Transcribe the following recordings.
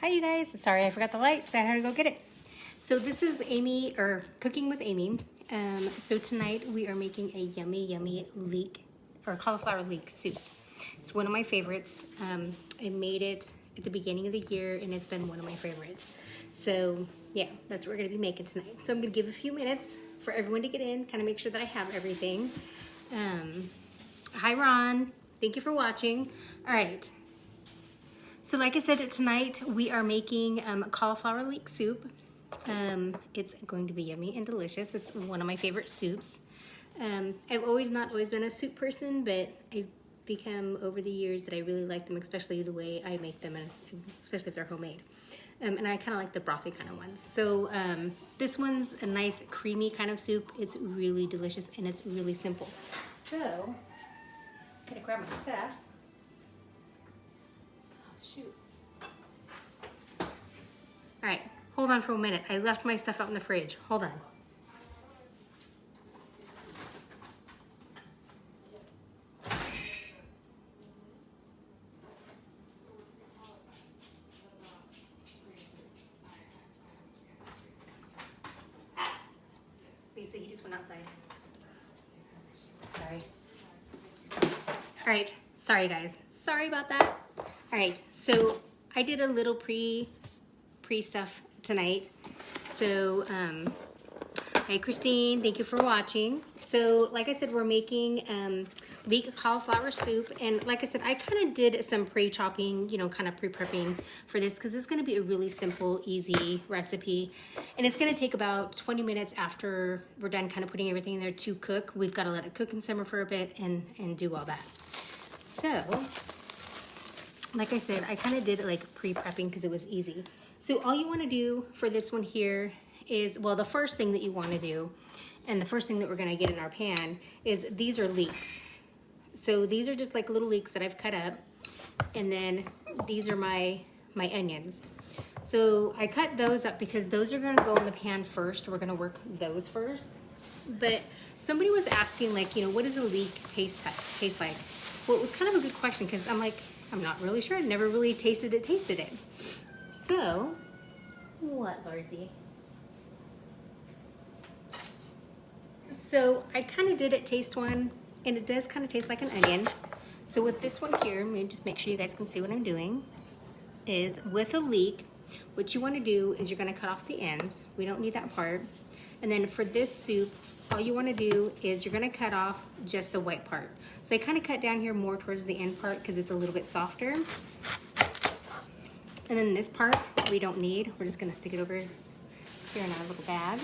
Hi you guys, sorry I forgot the lights, I had to go get it. So this is Amy, or Cooking with Amy. So tonight we are making a yummy leek, or cauliflower leek soup. It's one of my favorites. I made it at the beginning of the year and it's been one of my favorites. So yeah, that's what we're gonna be making tonight. So I'm gonna give a few minutes for everyone to get in, kind of make sure that I have everything. Hi Ron, thank you for watching. All right. So like I said, tonight we are making cauliflower leek soup. It's going to be yummy and delicious. It's one of my favorite soups. I've not always been a soup person, but I've become over the years that I really like them, especially the way I make them, and especially if they're homemade. And I kind of like the brothy kind of ones. So this one's a nice creamy kind of soup. It's really delicious and it's really simple. So I'm gonna grab my stuff. Shoot. All right, hold on for a minute. I left my stuff out in the fridge. Hold on. Lisa, he just went outside. Sorry. All right, sorry guys. Sorry about that. All right, so I did a little pre stuff tonight. So, hi Christine, thank you for watching. So, like I said, we're making leek cauliflower soup, and like I said, I kind of did some pre-chopping, kind of pre-prepping for this because it's going to be a really simple, easy recipe, and it's going to take about 20 minutes after we're done kind of putting everything in there to cook. We've got to let it cook and simmer for a bit and do all that. So, like I said, I kind of did it like pre-prepping because it was easy. So all you want to do for this one here is, well, the first thing that you want to do, and the first thing that we're going to get in our pan, is these are leeks. So these are just like little leeks that I've cut up, and then these are my onions. So I cut those up because those are going to go in the pan first. We're going to work those first. But somebody was asking, like, what does a leek taste like? Well, it was kind of a good question because I'm like, I'm not really sure. I've never really tasted it. So, what, Larzy? So I kind of did it taste one, and it does kind of taste like an onion. So with this one here, let me just make sure you guys can see what I'm doing, is with a leek, what you want to do is you're going to cut off the ends. We don't need that part. And then for this soup, all you want to do is you're going to cut off just the white part. So I kind of cut down here more towards the end part because it's a little bit softer. And then this part we don't need. We're just going to stick it over here in our little bag.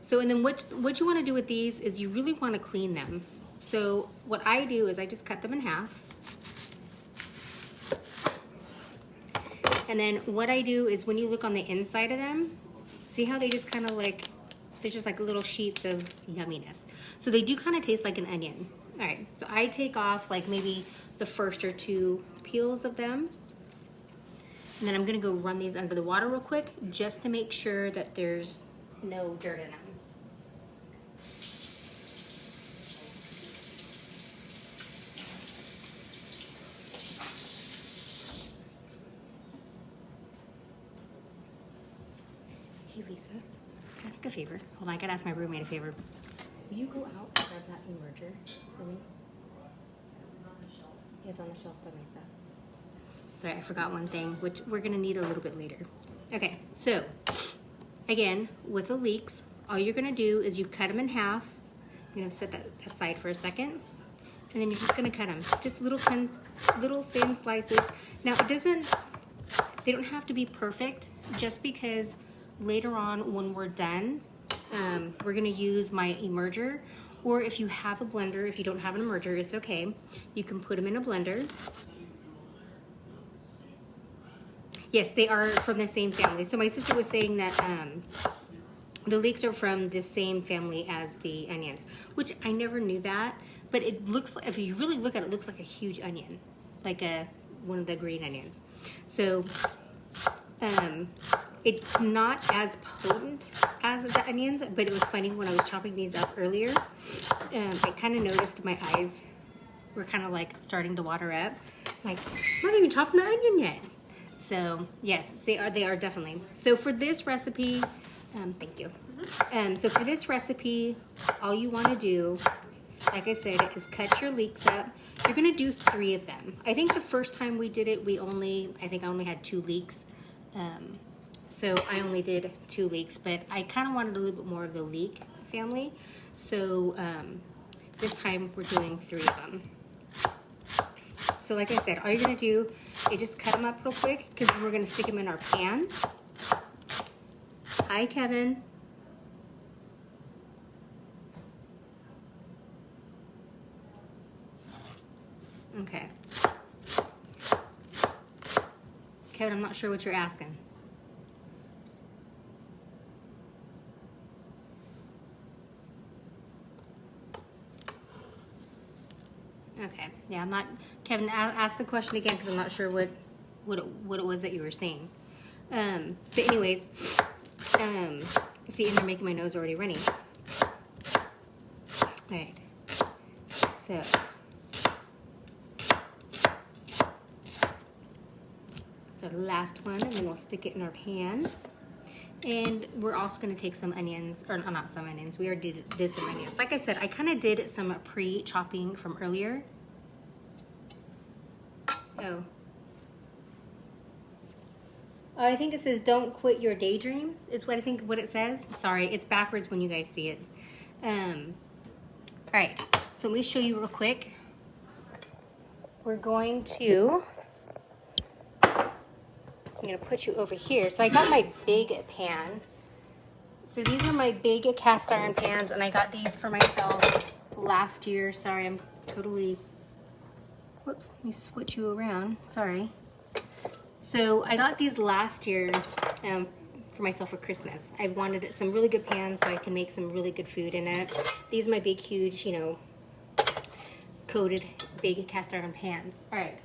So and then what you want to do with these is you really want to clean them. So what I do is I just cut them in half. And then what I do is when you look on the inside of them, see how they just kind of like, they're just like little sheets of yumminess. So they do kind of taste like an onion. All right, so I take off like maybe the first or two peels of them. And then I'm gonna go run these under the water real quick just to make sure that there's no dirt in them. Hey Lisa, can I ask a favor? Hold on, I gotta ask my roommate a favor. Will you go out and grab that emerger for me? Yeah, it's on the shelf by my stuff. Sorry, I forgot one thing, which we're gonna need a little bit later. Okay, so again, with the leeks, all you're gonna do is you cut them in half. I'm gonna set that aside for a second. And then you're just gonna cut them, just little thin slices. Now they don't have to be perfect, just because later on when we're done, we're gonna use my emerger, or if you have a blender, if you don't have an emerger, it's okay. You can put them in a blender. Yes, they are from the same family. So my sister was saying that the leeks are from the same family as the onions, which I never knew that, but it looks like, if you really look at it, it looks like a huge onion, like one of the green onions. So it's not as potent as the onions, but it was funny when I was chopping these up earlier. I kind of noticed my eyes were kind of like starting to water up. Like, I'm not even chopping the onion yet. So yes, they are definitely. So for this recipe, thank you. So for this recipe, all you want to do, like I said, is cut your leeks up. You're gonna do 3 of them. I think the first time we did it, I think I only had 2 leeks. So I only did 2 leeks, but I kind of wanted a little bit more of the leek family. So this time we're doing 3 of them. So like I said, all you're gonna do is just cut them up real quick because we're gonna stick them in our pan. Hi, Kevin. Okay. Kevin, I'm not sure what you're asking. Okay. Yeah, I'm not. Kevin, ask the question again because I'm not sure what it was that you were saying. But anyways, see, and you're making my nose already runny. All right. So. So the last one, and then we'll stick it in our pan. And we're also going to take some onions, or not some onions, we already did some onions. Like I said, I kind of did some pre-chopping from earlier. Oh, I think it says don't quit your daydream, is what I think what it says. Sorry, it's backwards when you guys see it. All right, so let me show you real quick. We're going to... I'm gonna put you over here. So I got my big pan. So these are my big cast iron pans, and I got these for myself last year. Sorry, I'm totally, whoops, let me switch you around, sorry. So I got these last year for myself for Christmas. I've wanted some really good pans so I can make some really good food in it. These are my big, huge, you know, coated big cast iron pans. All right.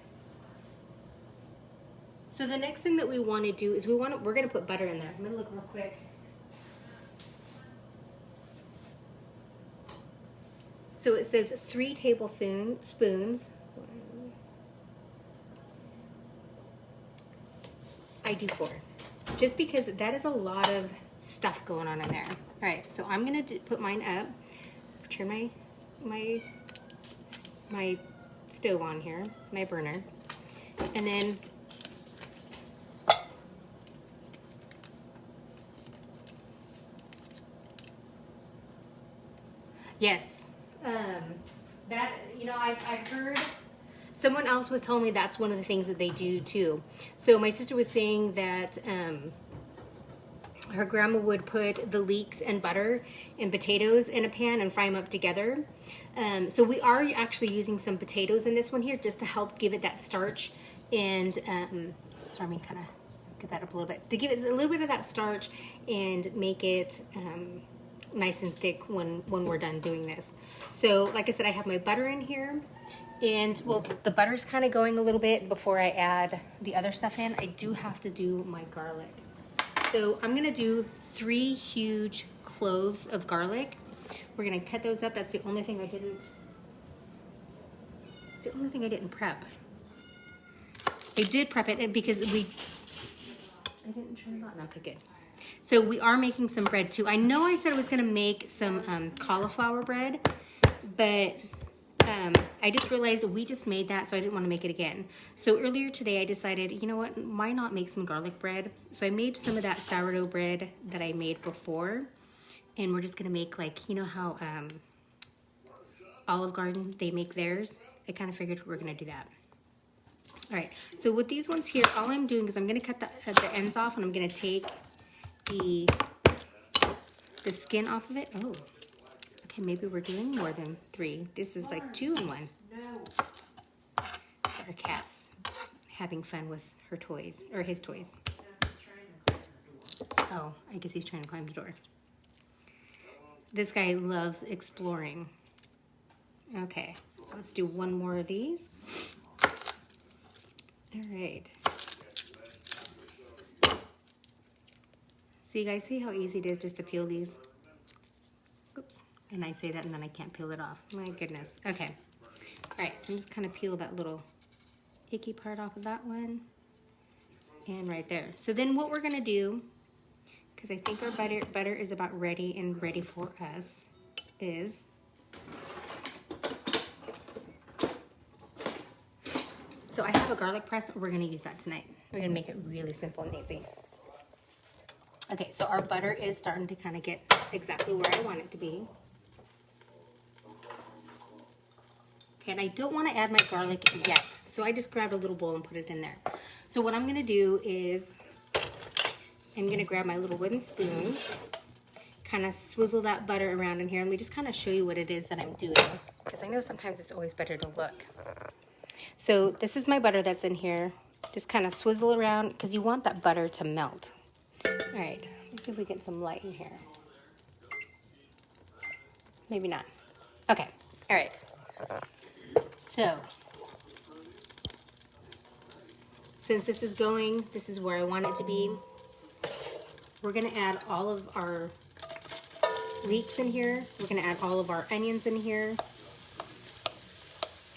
So the next thing that we want to do is we're going to put butter in there. I'm going to look real quick. So it says 3 tablespoons. I do 4. Just because that is a lot of stuff going on in there. All right, so I'm going to put mine up. Turn my stove on here, my burner. And then yes, that, you know, I've heard someone else was telling me that's one of the things that they do too. So my sister was saying that her grandma would put the leeks and butter and potatoes in a pan and fry them up together. So we are actually using some potatoes in this one here just to help give it that starch and, sorry, let me kind of get that up a little bit, to give it a little bit of that starch and make it nice and thick when we're done doing this. So like I said, I have my butter in here, and well, the butter's kind of going a little bit before I add the other stuff in. I do have to do my garlic. So I'm gonna do 3 huge cloves of garlic. We're gonna cut those up. That's the only thing I didn't prep. I did prep it because I didn't turn it on. Okay, good. So we are making some bread too. I know I said I was gonna make some cauliflower bread, but I just realized we just made that, so I didn't want to make it again. So earlier today I decided, you know what, why not make some garlic bread? So I made some of that sourdough bread that I made before, and we're just gonna make, like, you know how Olive Garden, they make theirs? I kind of figured we were gonna do that. All right, so with these ones here, all I'm doing is I'm gonna cut the ends off, and I'm gonna take the skin off of it. Oh, okay, maybe we're doing more than 3. This is like 2 in 1. No. Our cat's having fun with her toys, or his toys. Oh, I guess he's trying to climb the door. This guy loves exploring. Okay, so let's do 1 more of these. All right. So you guys see how easy it is just to peel these? Oops. And I say that and then I can't peel it off. My goodness. Okay. All right, so I'm just kind of peel that little icky part off of that one. And right there. So then what we're gonna do, because I think our butter is about ready and ready for us, is so I have a garlic press. We're gonna use that tonight. We're gonna make it really simple and easy. Okay, so our butter is starting to kind of get exactly where I want it to be. Okay, and I don't want to add my garlic yet, so I just grabbed a little bowl and put it in there. So what I'm gonna do is I'm gonna grab my little wooden spoon, kind of swizzle that butter around in here, and we just kind of show you what it is that I'm doing, because I know sometimes it's always better to look. So this is my butter that's in here. Just kind of swizzle around, because you want that butter to melt. All right, let's see if we get some light in here. Maybe not. Okay, all right. So, since this is going, this is where I want it to be. We're gonna add all of our leeks in here. We're gonna add all of our onions in here.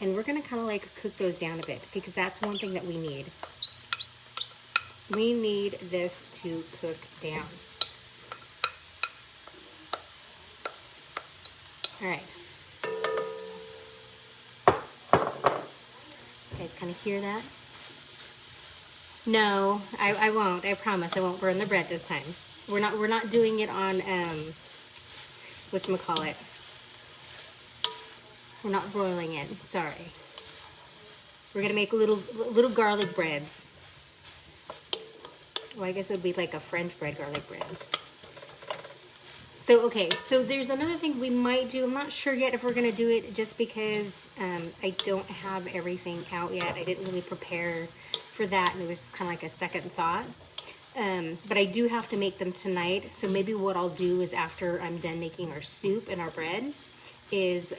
And we're gonna kind of like cook those down a bit, because that's one thing that we need. We need this to cook down. All right. You guys kind of hear that? No, I won't. I promise I won't burn the bread this time. We're not doing it on whatchamacallit. We're not broiling it. Sorry. We're gonna make little garlic breads. Well, I guess it would be like a French bread garlic bread. So, okay, so there's another thing we might do. I'm not sure yet if we're going to do it, just because I don't have everything out yet. I didn't really prepare for that, and it was kind of like a second thought. But I do have to make them tonight, so maybe what I'll do is after I'm done making our soup and our bread is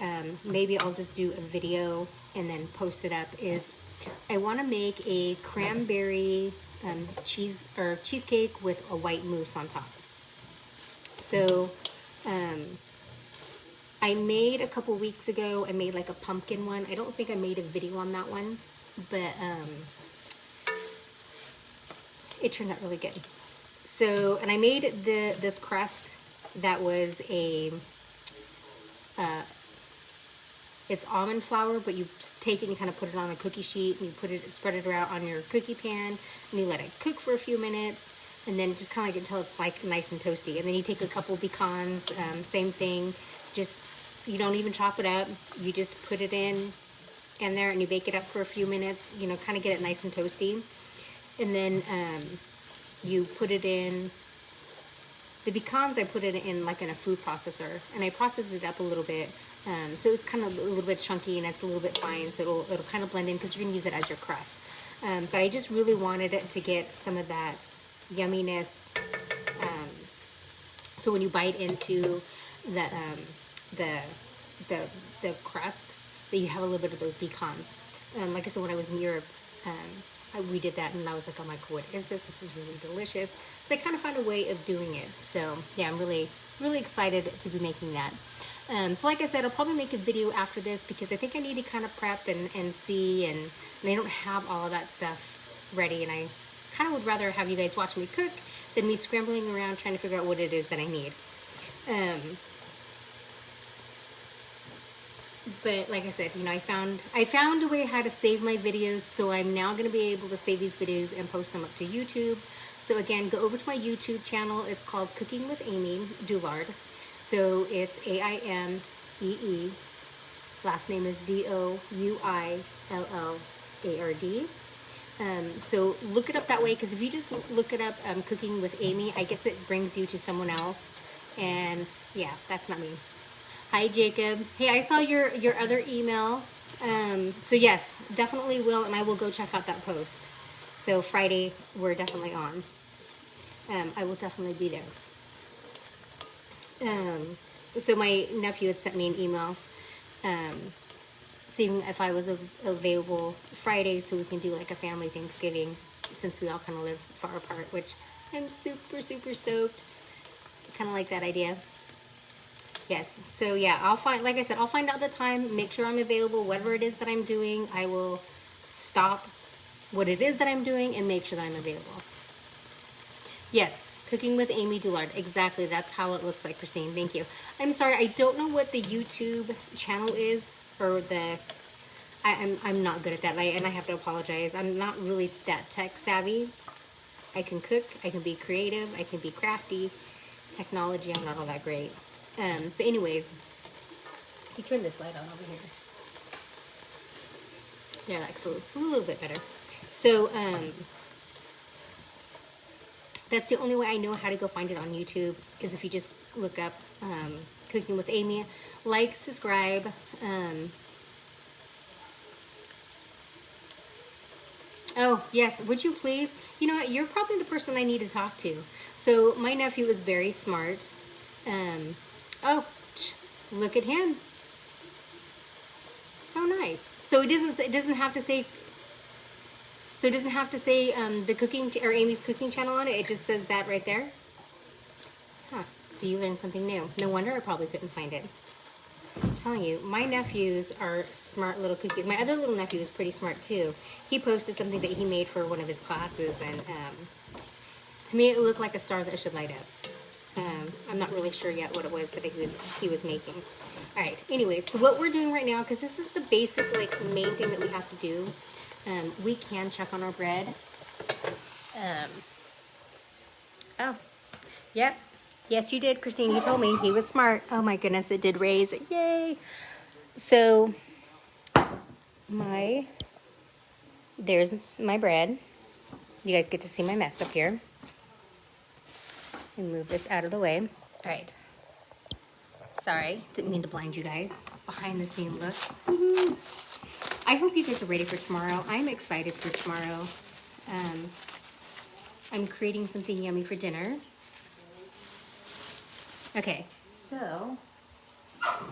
maybe I'll just do a video and then post it up. Is I want to make a cranberry cheesecake with a white mousse on top. So I made a couple weeks ago, I made like a pumpkin one. I don't think I made a video on that one, but it turned out really good. So, and I made this crust that was it's almond flour, but you take it and you kind of put it on a cookie sheet, and you spread it around on your cookie pan, and you let it cook for a few minutes. And then just kind of like until it's like nice and toasty. And then you take a couple pecans, same thing. Just, you don't even chop it up. You just put it in there and you bake it up for a few minutes, you know, kind of get it nice and toasty. And then you put it in, the pecans I put it in like in a food processor. And I process it up a little bit. So it's kind of a little bit chunky and it's a little bit fine. So it'll kind of blend in, because you're going to use it as your crust. But I just really wanted it to get some of that yumminess, so when you bite into the crust, that you have a little bit of those pecans. Like I said, when I was in Europe, we did that, and I was like, oh my god, what is this? This is really delicious. So I kind of found a way of doing it. So yeah, I'm really excited to be making that. So like I said, I'll probably make a video after this, because I think I need to kind of prep and see, and I don't have all of that stuff ready, and I kind of would rather have you guys watch me cook than me scrambling around trying to figure out what it is that I need. But like I said, you know, I found a way how to save my videos, so I'm now going to be able to save these videos and post them up to YouTube. So again, go over to my YouTube channel. It's called Cooking with Amy Doulard. So it's A-I-M-E-E. Last name is D-O-U-I-L-L-A-R-D. So look it up that way, because if you just look it up, Cooking with Amy, I guess it brings you to someone else. And yeah, that's not me. Hi, Jacob. Hey, I saw your other email. So yes, definitely will, and I will go check out that post. So Friday, we're definitely on. I will definitely be there. So my nephew had sent me an email seeing if I was available Friday, so we can do like a family Thanksgiving, since we all kind of live far apart, which I'm super stoked. Kind of like that idea. Yes, so yeah, like I said, I'll find out the time, make sure I'm available, whatever it is that I'm doing. I will stop what it is that I'm doing and make sure that I'm available. Yes, Cooking with Amy Doulard. Exactly, that's how it looks like, Christine. Thank you. I'm sorry, I don't know what the YouTube channel is, or the... I'm not good at that, and I have to apologize. I'm not really that tech savvy. I can cook, I can be creative, I can be crafty. Technology, I'm not all that great. But anyways, you turn this light on over here. There, that's a little bit better. So, that's the only way I know how to go find it on YouTube, is if you just look up Cooking with Amy. Like, subscribe. Oh, yes, would you please? You know what, you're probably the person I need to talk to. So, my nephew is very smart. Oh, look at him. How nice. So it doesn't have to say... So it doesn't have to say the cooking or Amy's cooking channel on it. It just says that right there. Huh. So you learned something new. No wonder I probably couldn't find it. I'm telling you, my nephews are smart little cookies. My other little nephew is pretty smart too. He posted something that he made for one of his classes, and to me it looked like a star that should light up. I'm not really sure yet what it was that he was making. All right. Anyways, so what we're doing right now, because this is the basic main thing that we have to do. We can check on our bread. Oh, yep. Yes, you did, Christine. You told me he was smart. Oh my goodness, it did raise. Yay. So, there's my bread. You guys get to see my mess up here. And move this out of the way. All right. Sorry, didn't mean to blind you guys. Behind the scene look. Woo-hoo. I hope you guys are ready for tomorrow. I'm excited for tomorrow. I'm creating something yummy for dinner. Okay, so I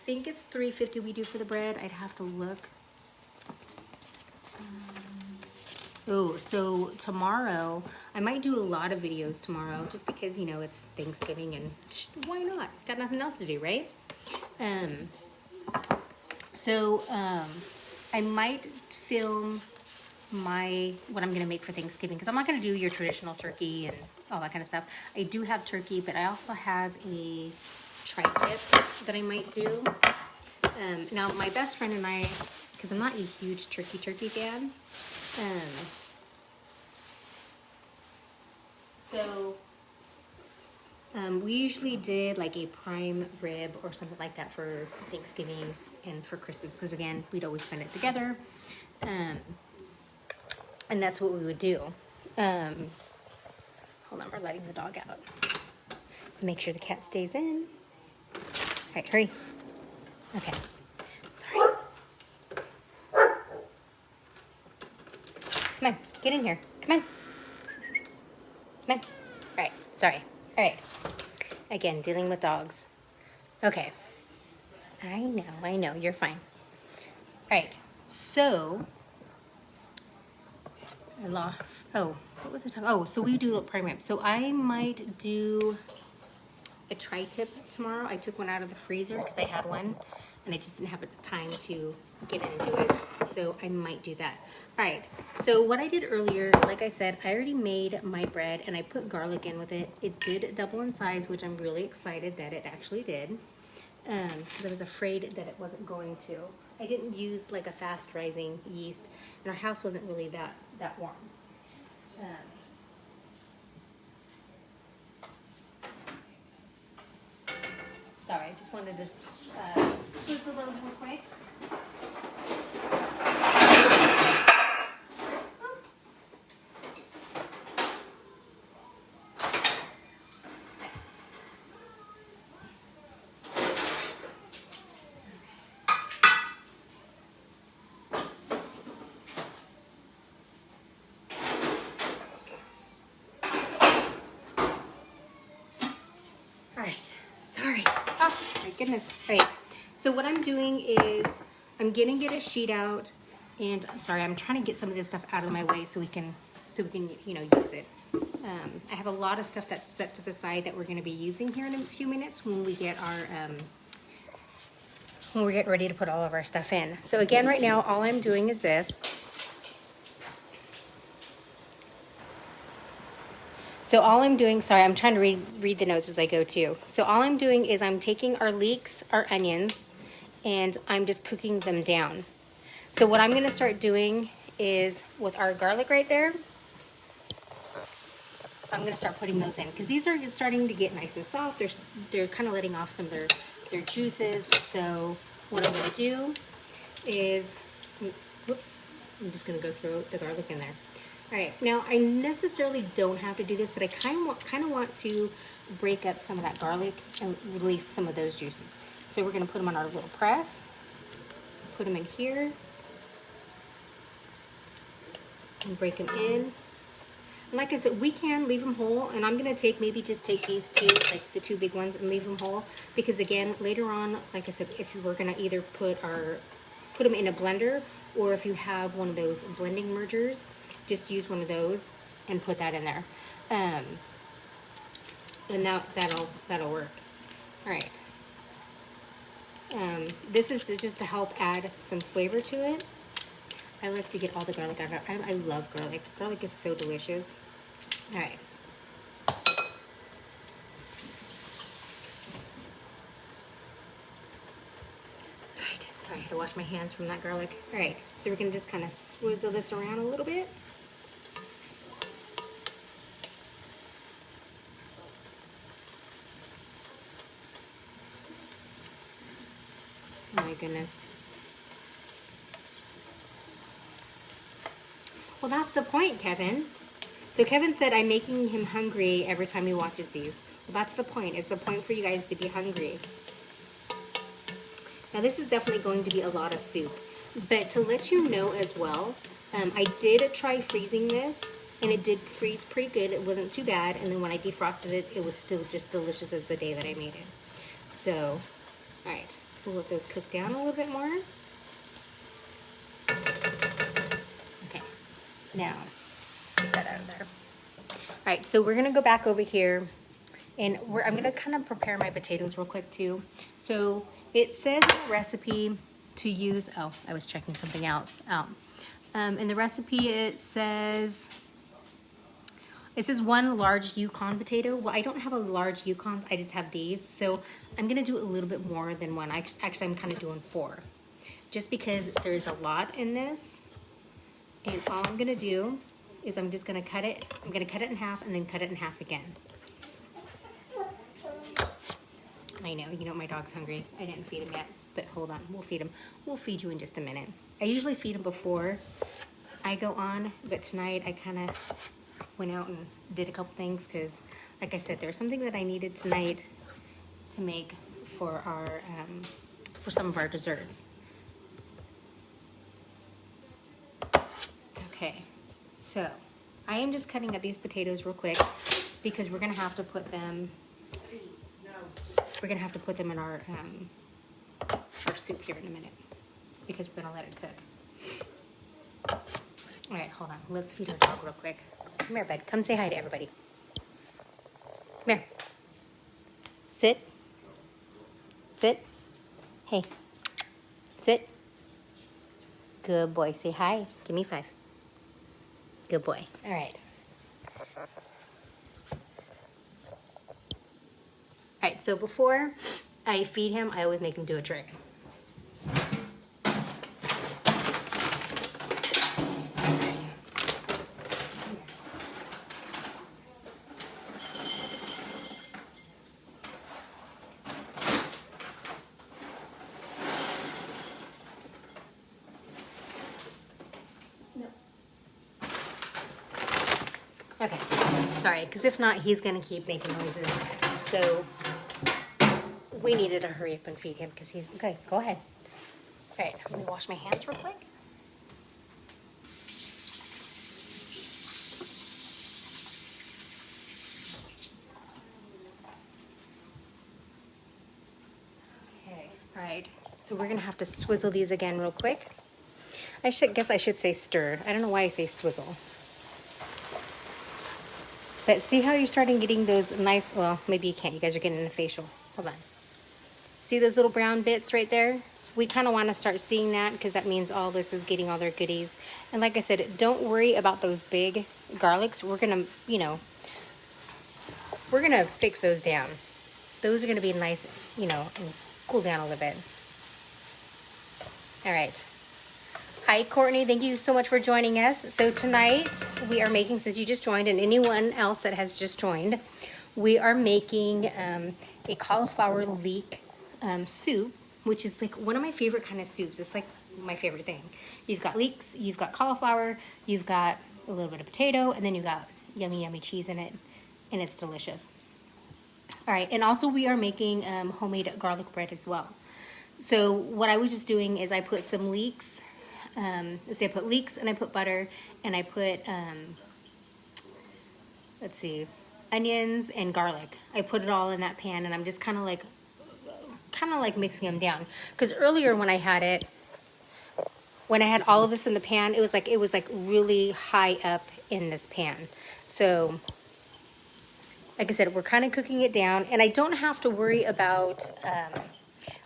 think it's $3.50 we do for the bread. I'd have to look. Oh, so tomorrow, I might do a lot of videos tomorrow just because, you know, it's Thanksgiving and why not? Got nothing else to do, right? I might film what I'm going to make for Thanksgiving, because I'm not going to do your traditional turkey and all that kind of stuff. I do have turkey, but I also have a tri-tip that I might do. Now, my best friend and I, because I'm not a huge turkey fan, we usually did like a prime rib or something like that for Thanksgiving and for Christmas, because again, we'd always spend it together, and that's what we would do. Hold on, we're letting the dog out to make sure the cat stays in. All right, hurry. Okay, sorry. Come on, get in here. Come on. Come on. All right, sorry. All right. Again, dealing with dogs. Okay. I know, you're fine. All right, so, what was I talking? Oh, so we do prime rib. So I might do a tri-tip tomorrow. I took one out of the freezer because I had one, and I just didn't have time to get in and do it. So I might do that. All right, so what I did earlier, like I said, I already made my bread, and I put garlic in with it. It did double in size, which I'm really excited that it actually did, because I was afraid that it wasn't going to. I didn't use like a fast rising yeast, and our house wasn't really that warm. Sorry, I just wanted to sizzle those real quick. Goodness. All right, so what I'm doing is I'm gonna get a sheet out, and sorry, I'm trying to get some of this stuff out of my way so we can you know, use it. I have a lot of stuff that's set to the side that we're going to be using here in a few minutes when we get our when we're getting ready to put all of our stuff in. So again, right now, all I'm doing is this. So all I'm doing, sorry, I'm trying to read the notes as I go too. So all I'm doing is I'm taking our leeks, our onions, and I'm just cooking them down. So what I'm gonna start doing is with our garlic right there, I'm gonna start putting those in because these are just starting to get nice and soft. They're kind of letting off some of their juices. So what I'm gonna do is, whoops, I'm just gonna go throw the garlic in there. All right, now I necessarily don't have to do this, but I kind of want to break up some of that garlic and release some of those juices. So we're gonna put them on our little press, put them in here, and break them in. And like I said, we can leave them whole, and I'm gonna maybe just take these two, like the two big ones, and leave them whole, because again, later on, like I said, if you were gonna either put them in a blender, or if you have one of those blending mergers, just use one of those and put that in there, and that'll work. All right. This is just to help add some flavor to it. I like to get all the garlic out of it. I love garlic. Garlic is so delicious. All right. Sorry, I had to wash my hands from that garlic. All right, so we're gonna just kind of swizzle this around a little bit. Oh my goodness. Well, that's the point, Kevin. So Kevin said I'm making him hungry every time he watches these. Well, that's the point. It's the point for you guys to be hungry. Now this is definitely going to be a lot of soup. But to let you know as well, I did try freezing this, and it did freeze pretty good. It wasn't too bad. And then when I defrosted it, it was still just delicious as the day that I made it. So, all right, we'll let those cook down a little bit more. Okay, now, get that out of there. All right, so we're gonna go back over here, and I'm gonna kind of prepare my potatoes real quick too. So it says in the recipe to use, oh, I was checking something else out. In the recipe it says 1 large Yukon potato. Well, I don't have a large Yukon, I just have these. So I'm gonna do a little bit more than 1. Actually, I'm kind of doing 4. Just because there's a lot in this. And all I'm gonna do is I'm just gonna cut it. I'm gonna cut it in half and then cut it in half again. I know, you know, my dog's hungry. I didn't feed him yet, but hold on, we'll feed him. We'll feed you in just a minute. I usually feed him before I go on, but tonight I kind of went out and did a couple things because, like I said, there's something that I needed tonight to make for our, for some of our desserts. Okay, so I am just cutting up these potatoes real quick because we're gonna have to put them. We're gonna have to put them in our soup here in a minute because we're gonna let it cook. All right, hold on. Let's feed our dog real quick. Come here, bud. Come say hi to everybody. Come here. Sit. Sit. Hey. Sit. Good boy. Say hi. Give me 5. Good boy. All right. All right, so before I feed him, I always make him do a trick. Okay, sorry, because if not, he's gonna keep making noises. So we needed to hurry up and feed him because he's, okay, go ahead. All right, let me wash my hands real quick. Okay, all right, so we're gonna have to swizzle these again real quick. Guess I should say stirred. I don't know why I say swizzle. But see how you're starting getting those nice, well, maybe you can't. You guys are getting a facial. Hold on. See those little brown bits right there? we kind of want to start seeing that because that means all this is getting all their goodies. And like I said, don't worry about those big garlics. We're going to, you know, we're going to fix those down. Those are going to be nice, you know, and cool down a little bit. All right. Hi, Courtney. Thank you so much for joining us. So tonight we are making, since you just joined and anyone else that has just joined, we are making a cauliflower leek soup, which is like one of my favorite kind of soups. It's like my favorite thing. You've got leeks, you've got cauliflower, you've got a little bit of potato, and then you've got yummy, yummy cheese in it, and it's delicious. All right, and also we are making homemade garlic bread as well. So what I was just doing is I put some leeks, let's see, I put leeks and I put butter and I put, let's see, onions and garlic. I put it all in that pan and I'm just kind of like mixing them down. Because earlier when I had all of this in the pan, it was like really high up in this pan. So like I said, we're kind of cooking it down, and I don't have to worry about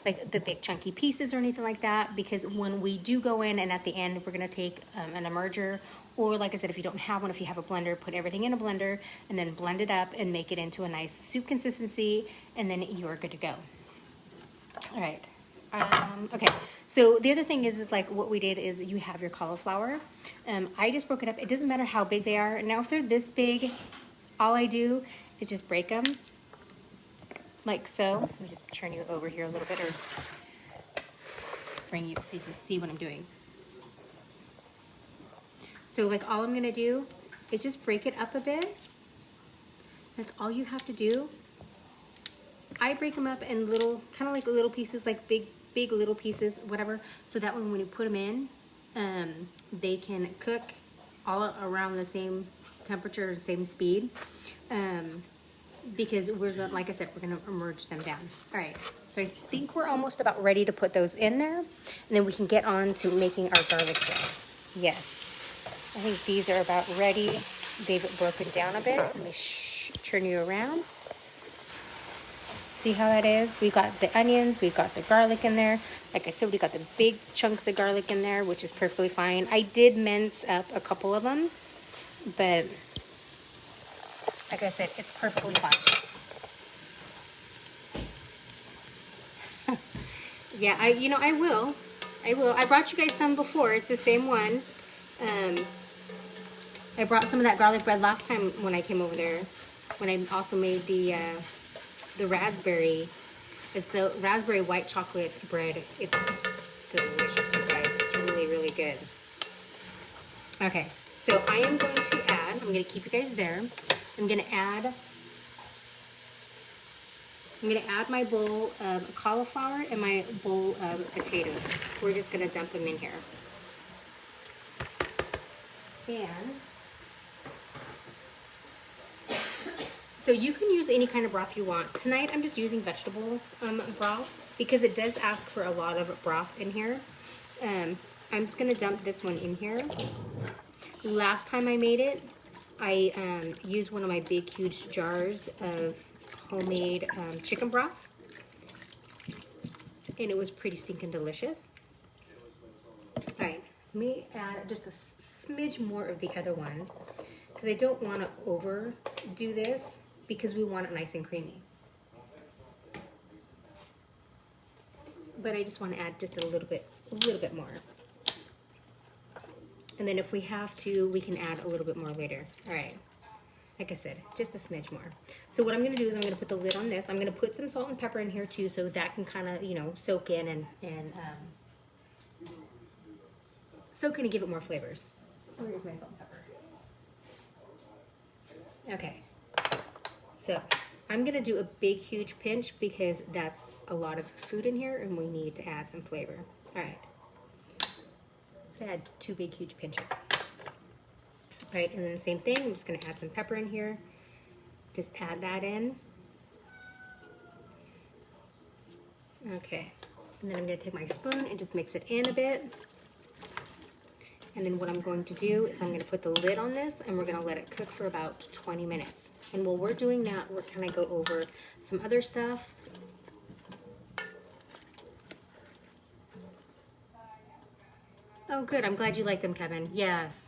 like the big chunky pieces or anything like that, because when we do go in and at the end we're going to take an emerger, or like I said, if you don't have one, if you have a blender, put everything in a blender and then blend it up and make it into a nice soup consistency, and then you're good to go. All right. Okay, so the other thing is like what we did is you have your cauliflower. I just broke it up. It doesn't matter how big they are. Now if they're this big, all I do is just break them like so. Let me just turn you over here a little bit, or bring you so you can see what I'm doing. So like all I'm gonna do is just break it up a bit. That's all you have to do. I break them up in little, kind of like little pieces, like big little pieces, whatever, so that when you put them in, they can cook all around the same temperature, same speed. Because we're going, like I said, we're going to merge them down. All right, so I think we're almost about ready to put those in there, and then we can get on to making our garlic bread. Yes, I think these are about ready. They've broken down a bit. Let me turn you around. See how that is? We've got the onions, we've got the garlic in there. Like I said, we got the big chunks of garlic in there, which is perfectly fine. I did mince up a couple of them, but like I said, it's perfectly fine. Yeah, I will. I brought you guys some before. It's the same one. I brought some of that garlic bread last time when I came over there. When I also made the raspberry. It's the raspberry white chocolate bread. It's delicious, you guys. It's really, really good. Okay, so I am going to add, I'm going to keep you guys there. I'm going to add my bowl of cauliflower and my bowl of potato. We're just going to dump them in here. And so you can use any kind of broth you want. Tonight I'm just using vegetable broth because it does ask for a lot of broth in here. I'm just going to dump this one in here. Last time I made it, I used one of my big, huge jars of homemade chicken broth, and it was pretty stinking delicious. All right, let me add just a smidge more of the other one, because I don't want to overdo this, because we want it nice and creamy. But I just want to add just a little bit more. And then if we have to, we can add a little bit more later. All right, like I said, just a smidge more. So what I'm gonna do is I'm gonna put the lid on this. I'm gonna put some salt and pepper in here too, so that can kind of, soak in and give it more flavors. Where's my salt and pepper? Okay, so I'm gonna do a big, huge pinch because that's a lot of food in here and we need to add some flavor. All right. Add 2 big huge pinches. All right, and then the same thing, I'm just going to add some pepper in here. Just add that in. Okay, and then I'm going to take my spoon and just mix it in a bit. And then what I'm going to do is I'm going to put the lid on this and we're going to let it cook for about 20 minutes. And while we're doing that, we're going to go over some other stuff. Oh, good. I'm glad you like them, Kevin. Yes.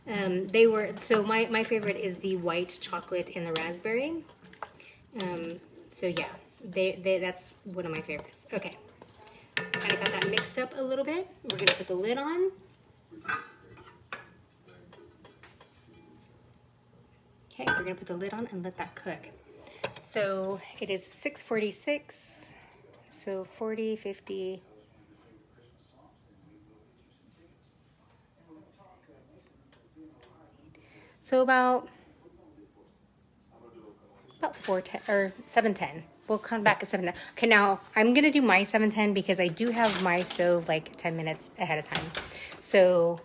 They were, so my favorite is the white chocolate and the raspberry. So yeah, that's one of my favorites. Okay. Kind of got that mixed up a little bit. We're gonna put the lid on. Okay, we're gonna put the lid on and let that cook. So it is 6:46, so 40, 50. So about 4:10 or 7:10. We'll come back at 7:10. Okay, now I'm gonna do my 7:10 because I do have my stove like 10 minutes ahead of time. So,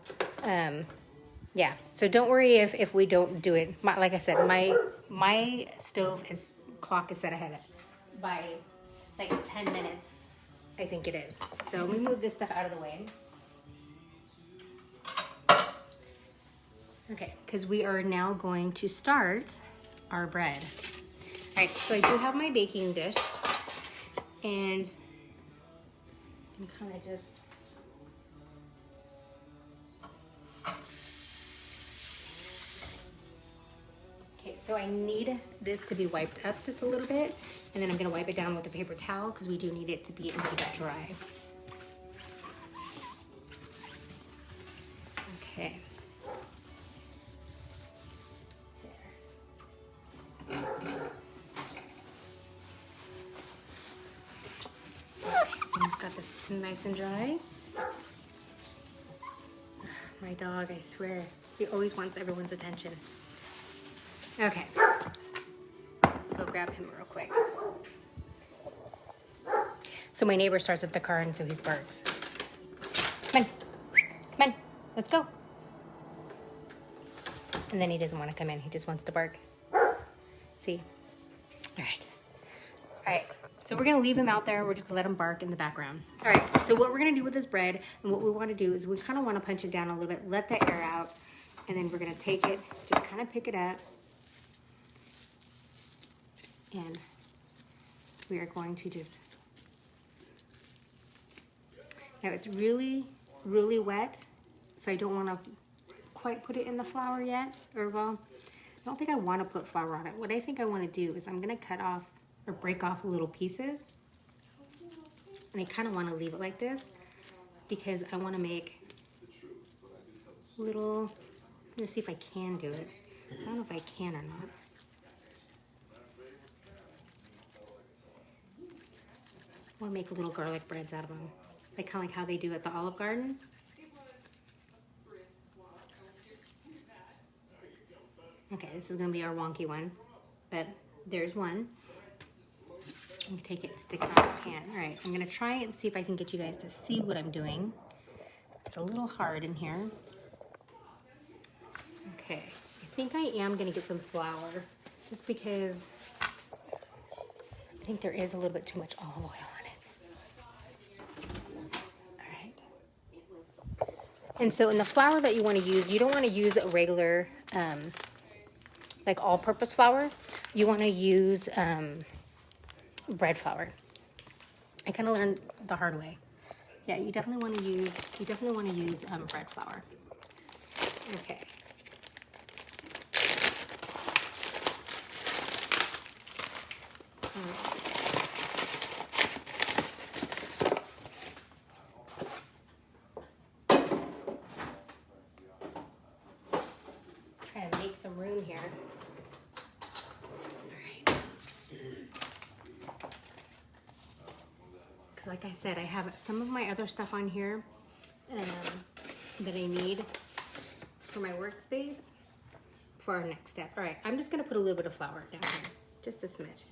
yeah. So don't worry if we don't do it. Like I said, my stove clock is set ahead by like 10 minutes. I think it is. So let me move this stuff out of the way. Okay, because we are now going to start our bread. All right, so I do have my baking dish, and I'm kind of just okay. So I need this to be wiped up just a little bit, and then I'm gonna wipe it down with a paper towel because we do need it to be a little bit dry. Okay. Got this nice and dry. My dog, I swear, he always wants everyone's attention. Okay, let's go grab him real quick. So my neighbor starts up the car and so he barks. Come on, let's go. And then he doesn't want to come in, he just wants to bark. See? All right. So we're gonna leave him out there. We're just gonna let him bark in the background. All right, so what we're gonna do with this bread and what we wanna do is we kind of wanna punch it down a little bit, let the air out, and then we're gonna take it, just kind of pick it up, and we are going to just, now it's really, really wet, so I don't wanna quite put it in the flour yet, or well, I don't think I wanna put flour on it. What I think I wanna do is I'm gonna cut off or break off little pieces, and I kind of want to leave it like this because I want to make little, let's see if I can do it. I don't know if I can or not. I want to make little garlic breads out of them, like kind of like how they do at the Olive Garden. Okay, this is going to be our wonky one, but there's one. Let me take it and stick it on the pan. All right, I'm gonna try it and see if I can get you guys to see what I'm doing. It's a little hard in here. Okay, I think I am gonna get some flour just because I think there is a little bit too much olive oil on it. All right. And so in the flour that you wanna use, you don't wanna use a regular, like all-purpose flour. You wanna use, bread flour. I kind of learned the hard way. Yeah, you definitely want to use bread flour. Okay. Try to make some room here. Like I said, I have some of my other stuff on here that I need for my workspace for our next step. All right, I'm just gonna put a little bit of flour down here, just a smidge.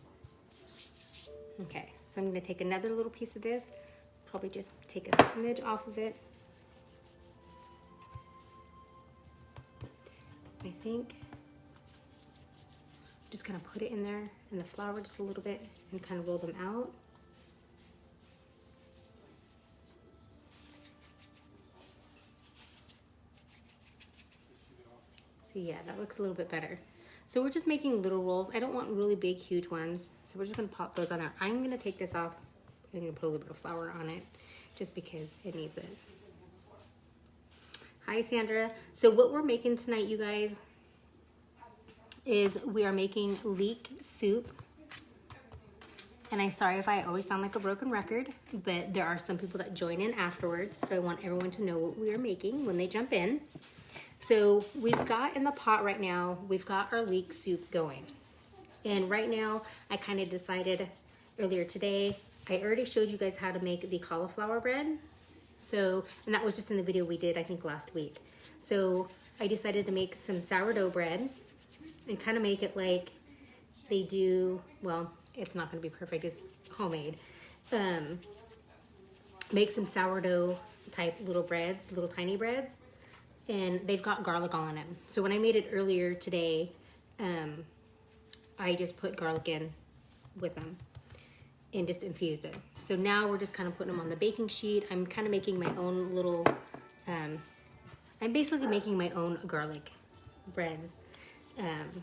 Okay, so I'm gonna take another little piece of this, probably just take a smidge off of it. I think I'm just gonna put it in there in the flour just a little bit and kind of roll them out. See, yeah, that looks a little bit better. So we're just making little rolls. I don't want really big, huge ones. So we're just gonna pop those on there. I'm gonna take this off. I'm gonna put a little bit of flour on it just because it needs it. Hi, Sandra. So what we're making tonight, you guys, is we are making leek soup. And I'm sorry if I always sound like a broken record, but there are some people that join in afterwards, so I want everyone to know what we are making when they jump in. So we've got in the pot right now, we've got our leek soup going. And right now, I kind of decided earlier today, I already showed you guys how to make the cauliflower bread. So, and that was just in the video we did, I think last week. So I decided to make some sourdough bread and kind of make it like they do, well, it's not going to be perfect, it's homemade. Make some sourdough type little breads, little tiny breads, and they've got garlic on them. So when I made it earlier today, I just put garlic in with them and just infused it. So now we're just kind of putting them on the baking sheet. I'm kind of making my own little, I'm basically making my own garlic breads. And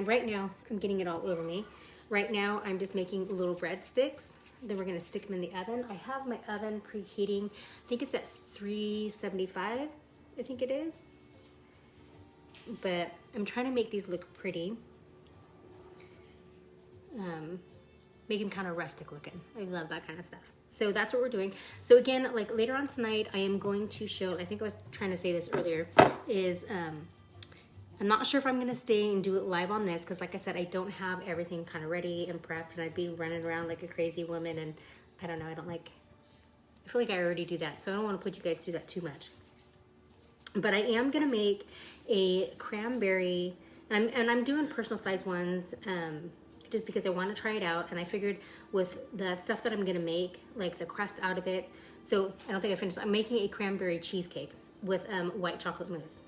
right now, I'm getting it all over me. Right now, I'm just making little breadsticks. Then we're gonna stick them in the oven. I have my oven preheating. I think it's at 375, I think it is. But I'm trying to make these look pretty. Make them kind of rustic looking. I love that kind of stuff. So that's what we're doing. So again, like later on tonight, I am going to show, I think I was trying to say this earlier, is, I'm not sure if I'm going to stay and do it live on this because like I said, I don't have everything kind of ready and prepped and I'd be running around like a crazy woman and I don't know, I feel like I already do that. So I don't want to put you guys through that too much. But I am going to make a cranberry, and I'm doing personal size ones just because I want to try it out. And I figured with the stuff that I'm going to make, like the crust out of it, so I don't think I finished. I'm making a cranberry cheesecake with white chocolate mousse.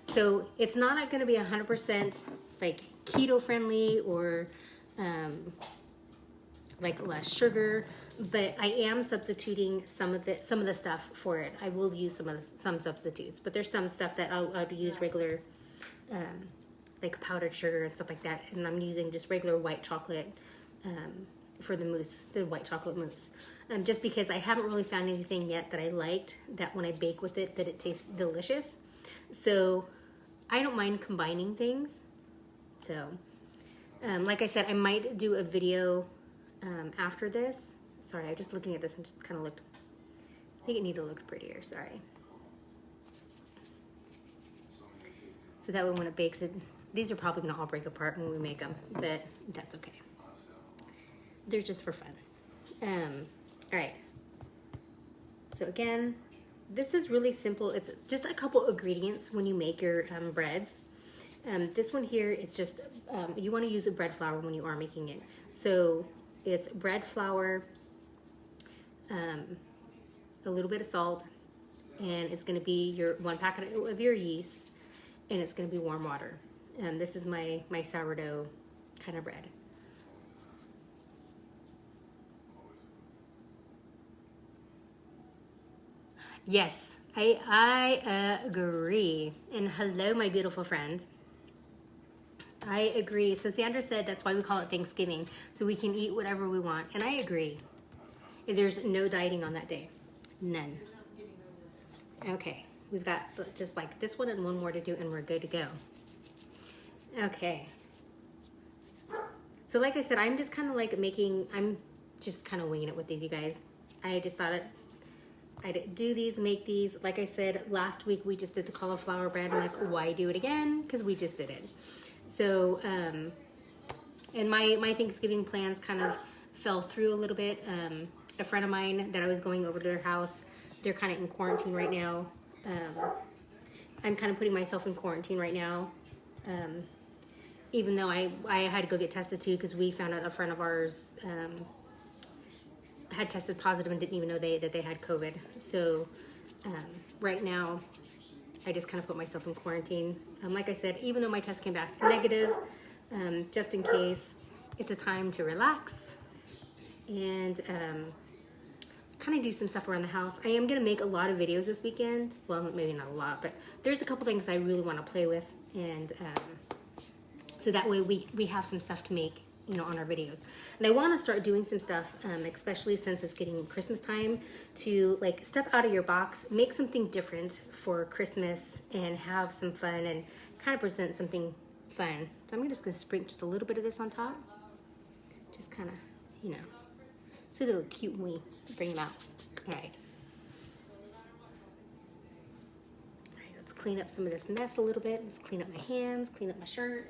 So it's not going to be 100% like keto friendly or like less sugar, but I am substituting some of the stuff for it. I will use some substitutes, but there's some stuff that I'll use regular like powdered sugar and stuff like that, and I'm using just regular white chocolate for the mousse, the white chocolate mousse. Just because I haven't really found anything yet that I liked that when I bake with it that it tastes delicious. So I don't mind combining things. So like I said, I might do a video after this. Sorry, I'm just looking at this and just kind of looked, I think it needed to look prettier, sorry. So that way when it bakes, these are probably gonna all break apart when we make them, but that's okay. They're just for fun. All right, so again, this is really simple. It's just a couple ingredients when you make your breads. This one here, it's just, you want to use a bread flour when you are making it. So it's bread flour, a little bit of salt, and it's going to be your 1 packet of your yeast, and it's going to be warm water. And this is my sourdough kind of bread. Yes, I agree. And hello, my beautiful friend. I agree. So Sandra said that's why we call it Thanksgiving, so we can eat whatever we want. And I agree. There's no dieting on that day. None. Okay, we've got just like this one and one more to do and we're good to go. Okay. So like I said, I'm just kind of like I'm just kind of winging it with these, you guys. I just thought I'd do these, make these. Like I said, last week we just did the cauliflower bread. I'm like, why do it again? Because we just did it. So, and my Thanksgiving plans kind of fell through a little bit. A friend of mine that I was going over to their house, they're kind of in quarantine right now. I'm kind of putting myself in quarantine right now. Even though I had to go get tested too, because we found out a friend of ours had tested positive and didn't even know that they had COVID. So right now, I just kind of put myself in quarantine. Like I said, even though my test came back negative, just in case, it's a time to relax and kind of do some stuff around the house. I am going to make a lot of videos this weekend. Well, maybe not a lot, but there's a couple things I really want to play with. And so that way we have some stuff to make you know, on our videos. And I want to start doing some stuff, especially since it's getting Christmas time, to like step out of your box, make something different for Christmas and have some fun and kind of present something fun. So I'm just going to sprinkle just a little bit of this on top. Just kind of, you know, so they look cute when we bring them out. All right. All right, let's clean up some of this mess a little bit. Let's clean up my hands, clean up my shirt.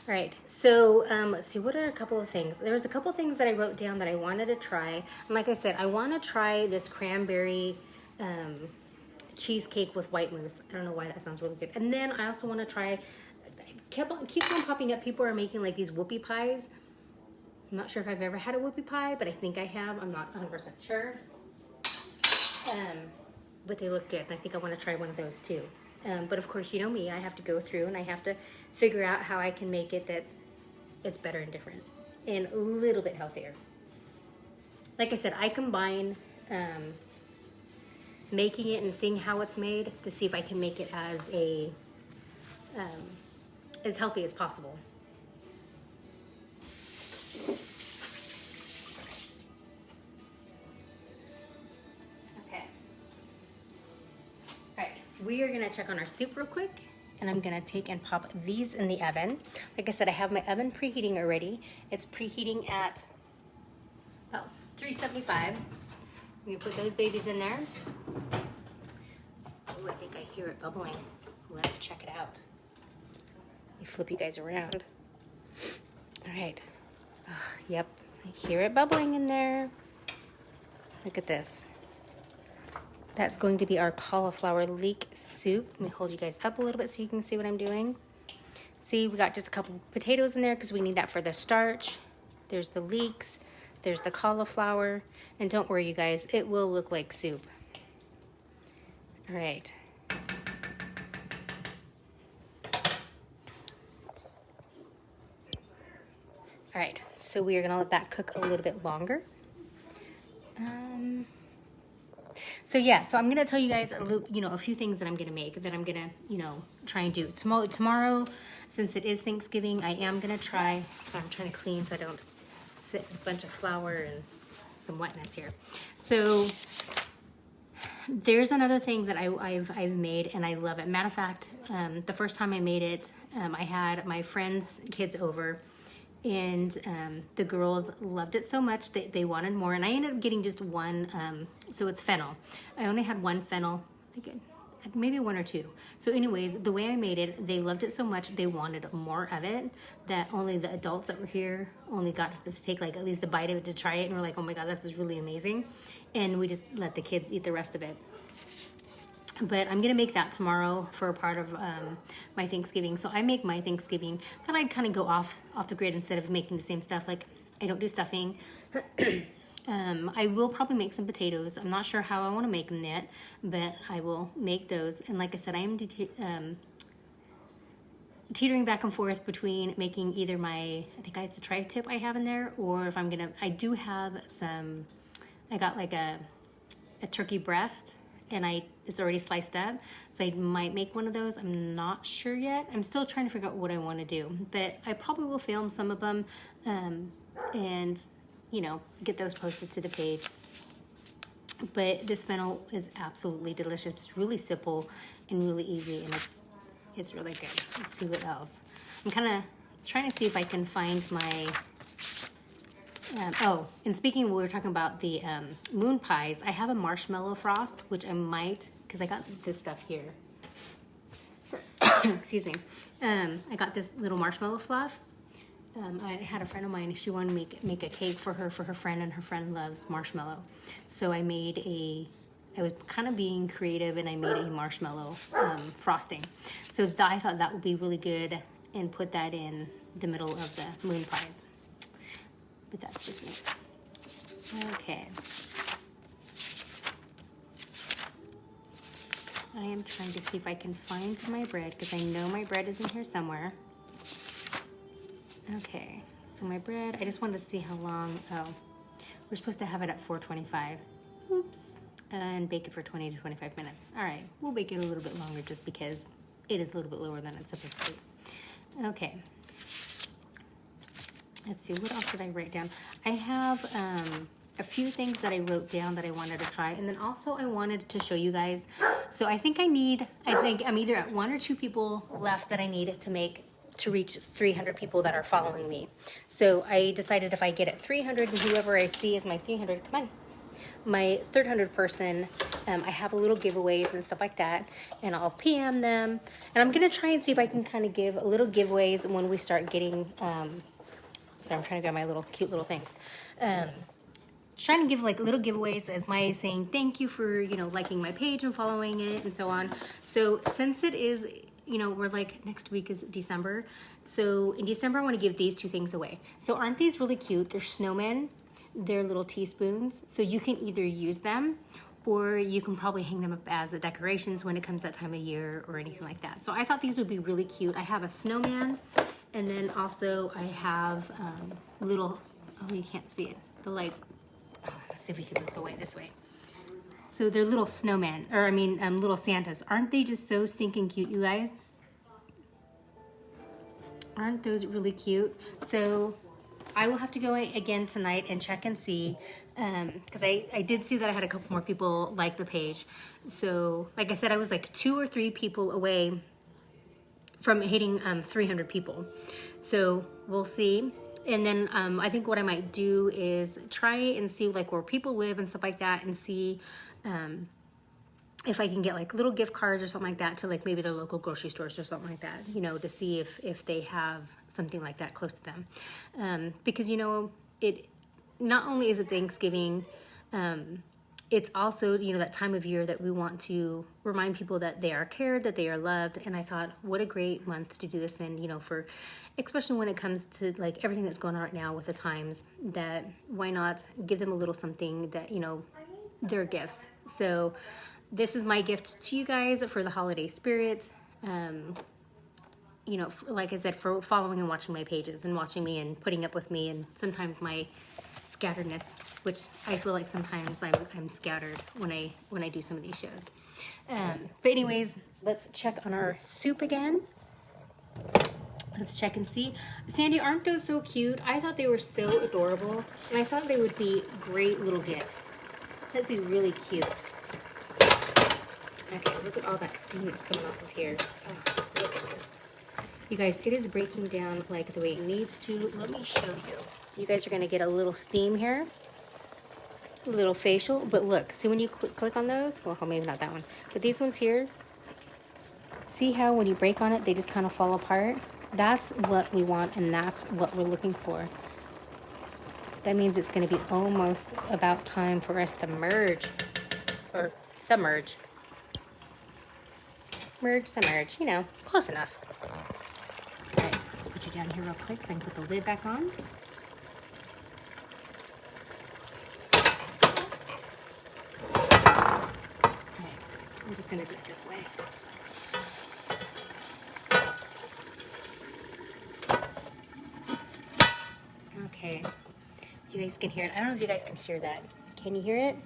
All right, so let's see, what are a couple of things? There was a couple of things that I wrote down that I wanted to try. And like I said, I want to try this cranberry cheesecake with white mousse. I don't know why that sounds really good. And then I also want to try, keeps on popping up, people are making like these whoopie pies. I'm not sure if I've ever had a whoopie pie, but I think I have. I'm not 100% sure. But they look good, and I think I want to try one of those too. But of course, you know me, I have to go through and I have to figure out how I can make it that it's better and different and a little bit healthier. Like I said, I combine making it and seeing how it's made to see if I can make it as healthy as possible. We are gonna check on our soup real quick, and I'm gonna take and pop these in the oven. Like I said, I have my oven preheating already. It's preheating at 375. I'm gonna put those babies in there. Oh, I think I hear it bubbling. Let's check it out. Let me flip you guys around. All right. Yep, I hear it bubbling in there. Look at this. That's going to be our cauliflower leek soup. Let me hold you guys up a little bit so you can see what I'm doing. See, we got just a couple potatoes in there because we need that for the starch. There's the leeks, there's the cauliflower, and don't worry you guys, it will look like soup. All right. All right, so we are gonna let that cook a little bit longer. So yeah, so I'm gonna tell you guys a few things that I'm gonna make, that I'm gonna, try and do. Tomorrow, since it is Thanksgiving, I am gonna try, so I'm trying to clean so I don't sit a bunch of flour and some wetness here. So there's another thing that I've made and I love it. Matter of fact, the first time I made it, I had my friends' kids over, and the girls loved it so much that they wanted more, and I ended up getting just one, so it's fennel. I only had one fennel, I think maybe one or two. So anyways, the way I made it, they loved it so much they wanted more of it, that only the adults that were here only got to take like at least a bite of it to try it, and we're like, oh my god, this is really amazing, and we just let the kids eat the rest of it. But I'm gonna make that tomorrow for a part of my Thanksgiving. So I make my Thanksgiving, thought I'd kind of go off the grid instead of making the same stuff. Like, I don't do stuffing. I will probably make some potatoes. I'm not sure how I want to make them yet, but I will make those. And like I said, I am teetering back and forth between making either I think it's a tri-tip I have in there, or if I do have some, I got like a turkey breast, and it's already sliced up, so I might make one of those. I'm not sure yet. I'm still trying to figure out what I want to do, but I probably will film some of them and get those posted to the page. But this fennel is absolutely delicious. It's really simple and really easy, and it's really good. Let's see what else. I'm kind of trying to see if I can find my and speaking of, we were talking about the moon pies, I have a marshmallow frost, which I might, because I got this stuff here. Excuse me. I got this little marshmallow fluff. I had a friend of mine, she wanted to make a cake for her friend, and her friend loves marshmallow. So I was kind of being creative, and I made a marshmallow frosting. So I thought that would be really good, and put that in the middle of the moon pies. But that's just me. Okay. I am trying to see if I can find my bread, because I know my bread is in here somewhere. Okay, so my bread, I just wanted to see how long, oh, we're supposed to have it at 425. Oops. And bake it for 20 to 25 minutes. All right, we'll bake it a little bit longer just because it is a little bit lower than it's supposed to be. Okay. Let's see, what else did I write down? I have a few things that I wrote down that I wanted to try. And then also I wanted to show you guys. So I think I'm either at 1 or 2 people left that I need to reach 300 people that are following me. So I decided if I get at 300 and whoever I see is my 300, come on. My 300 person, I have a little giveaways and stuff like that, and I'll PM them. And I'm gonna try and see if I can kind of give a little giveaways when we start getting, so I'm trying to grab my little cute little things. Trying to give like little giveaways as my saying thank you for, you know, liking my page and following it and so on. So since it is, you know, we're like next week is December. So in December, I want to give these 2 things away. So aren't these really cute? They're snowmen. They're little teaspoons. So you can either use them or you can probably hang them up as decorations when it comes that time of year or anything like that. So I thought these would be really cute. I have a snowman, and then also I have little, oh, you can't see it, the lights. Oh, let's see if we can move away this way. So they're little snowmen, or I mean little Santas. Aren't they just so stinking cute, you guys? Aren't those really cute? So I will have to go in again tonight and check and see, because I did see that I had a couple more people like the page. So like I said, I was like 2 or 3 people away from hitting 300 people. So we'll see. And then I think what I might do is try and see like where people live and stuff like that, and see if I can get like little gift cards or something like that to like maybe their local grocery stores or something like that, you know, to see if they have something like that close to them. Because, you know, it not only is it Thanksgiving, it's also, you know, that time of year that we want to remind people that they are cared, that they are loved. And I thought, what a great month to do this in, you know, for, especially when it comes to like everything that's going on right now with the times, that why not give them a little something that, you know, their gifts. So this is my gift to you guys for the holiday spirit. You know, like I said, for following and watching my pages and watching me and putting up with me, and sometimes my scatteredness, which I feel like sometimes I'm scattered when I do some of these shows. But anyways, let's check on our soup again. Let's check and see. Sandy, aren't those so cute? I thought they were so adorable, and I thought they would be great little gifts. That'd be really cute. Okay, look at all that steam that's coming off of here. Oh, look at this. You guys, it is breaking down like the way it needs to. Let me show you. You guys are gonna get a little steam here, a little facial, but look, see when you click on those, well, maybe not that one, but these ones here, see how when you break on it, they just kind of fall apart? That's what we want, and that's what we're looking for. That means it's gonna be almost about time for us to merge, or submerge. Merge, submerge, you know, close enough. All right, let's put you down here real quick so I can put the lid back on. All right, I'm just gonna do it this way. Okay, you guys can hear it. I don't know if you guys can hear that. Can you hear it?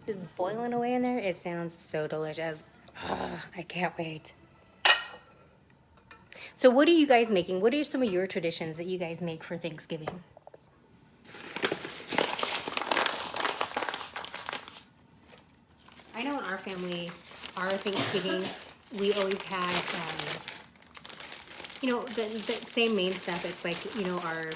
Just boiling away in there. It sounds so delicious. I can't wait. So what are you guys making? What are some of your traditions that you guys make for Thanksgiving? I know in our family, our Thanksgiving, we always had, you know, the same main stuff. It's like, you know, our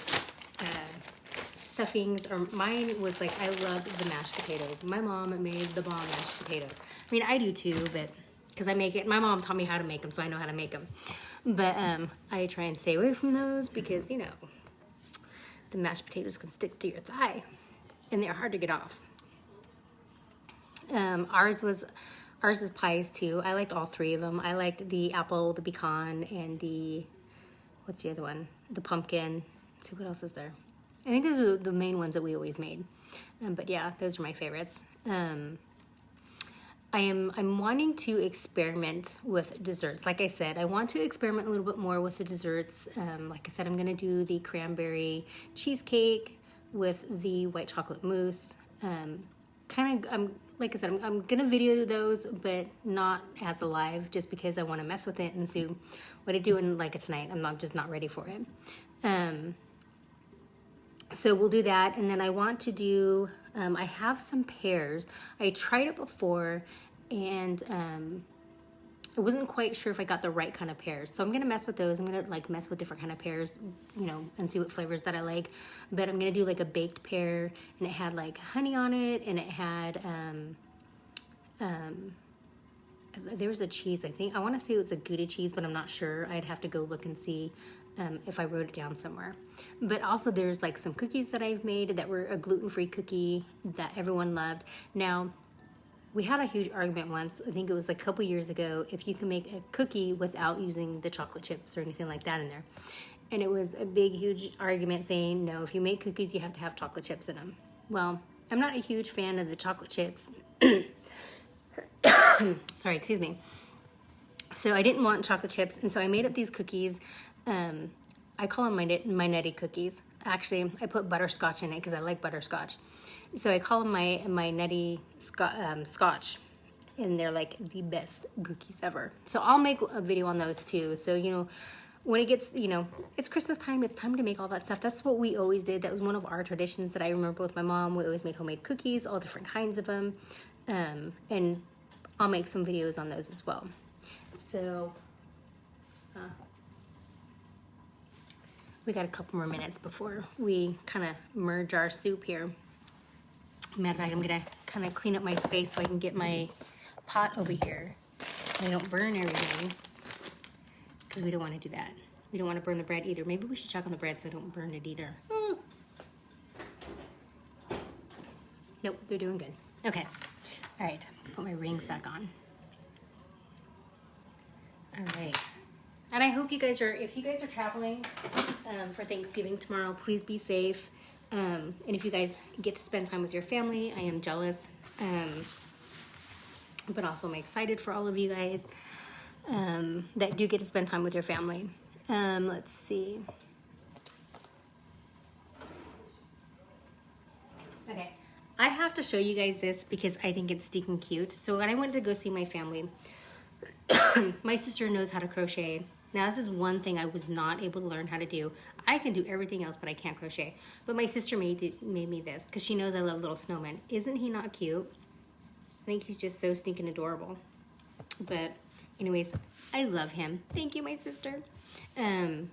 stuffings, or mine was like, I loved the mashed potatoes. My mom made the bomb mashed potatoes. I mean, I do too, but because I make it, my mom taught me how to make them, so I know how to make them. But I try and stay away from those because, you know, the mashed potatoes can stick to your thigh, and they're hard to get off. Ours is pies too. I liked all 3 of them. I liked the apple, the pecan, and the, what's the other one? The pumpkin. Let's see, what else is there? I think those are the main ones that we always made. But yeah, those are my favorites. I'm wanting to experiment with desserts. Like I said, I want to experiment a little bit more with the desserts. Like I said, I'm gonna do the cranberry cheesecake with the white chocolate mousse. Like I said, I'm gonna video those, but not as a live, just because I want to mess with it and see what I do. And like tonight, I'm just not ready for it. So we'll do that, and then I want to do, I have some pears. I tried it before, and I wasn't quite sure if I got the right kind of pears. So I'm gonna mess with those. I'm gonna like mess with different kind of pears, you know, and see what flavors that I like. But I'm gonna do like a baked pear, and it had like honey on it, and it had, there was a cheese, I think. I wanna say it was a Gouda cheese, but I'm not sure. I'd have to go look and see if I wrote it down somewhere. But also there's like some cookies that I've made that were a gluten-free cookie that everyone loved. Now, we had a huge argument once, I think it was like a couple years ago, if you can make a cookie without using the chocolate chips or anything like that in there. And it was a big, huge argument saying, no, if you make cookies, you have to have chocolate chips in them. Well, I'm not a huge fan of the chocolate chips. Sorry, excuse me. So I didn't want chocolate chips, and so I made up these cookies. I call them my nutty cookies. Actually, I put butterscotch in it because I like butterscotch. So I call them my nutty scotch, and they're like the best cookies ever. So I'll make a video on those too. So, you know, when it gets, you know, it's Christmas time, it's time to make all that stuff. That's what we always did. That was one of our traditions that I remember with my mom. We always made homemade cookies, all different kinds of them. And I'll make some videos on those as well. So, we got a couple more minutes before we kind of merge our soup here. Matter of fact, I'm gonna kind of clean up my space so I can get my pot over here. And I don't burn everything, because we don't want to do that. We don't want to burn the bread either. Maybe we should check on the bread so I don't burn it either. Nope, they're doing good. Okay, all right, put my rings back on. All right. And I hope you guys are, if you guys are traveling for Thanksgiving tomorrow, please be safe. And if you guys get to spend time with your family, I am jealous. But also I'm excited for all of you guys that do get to spend time with your family. Let's see. Okay, I have to show you guys this because I think it's stinking cute. So when I went to go see my family, my sister knows how to crochet. Now this is one thing I was not able to learn how to do. I can do everything else, but I can't crochet. But my sister made me this because she knows I love little snowmen. Isn't he not cute? I think he's just so stinking adorable. But anyways, I love him. Thank you, my sister. And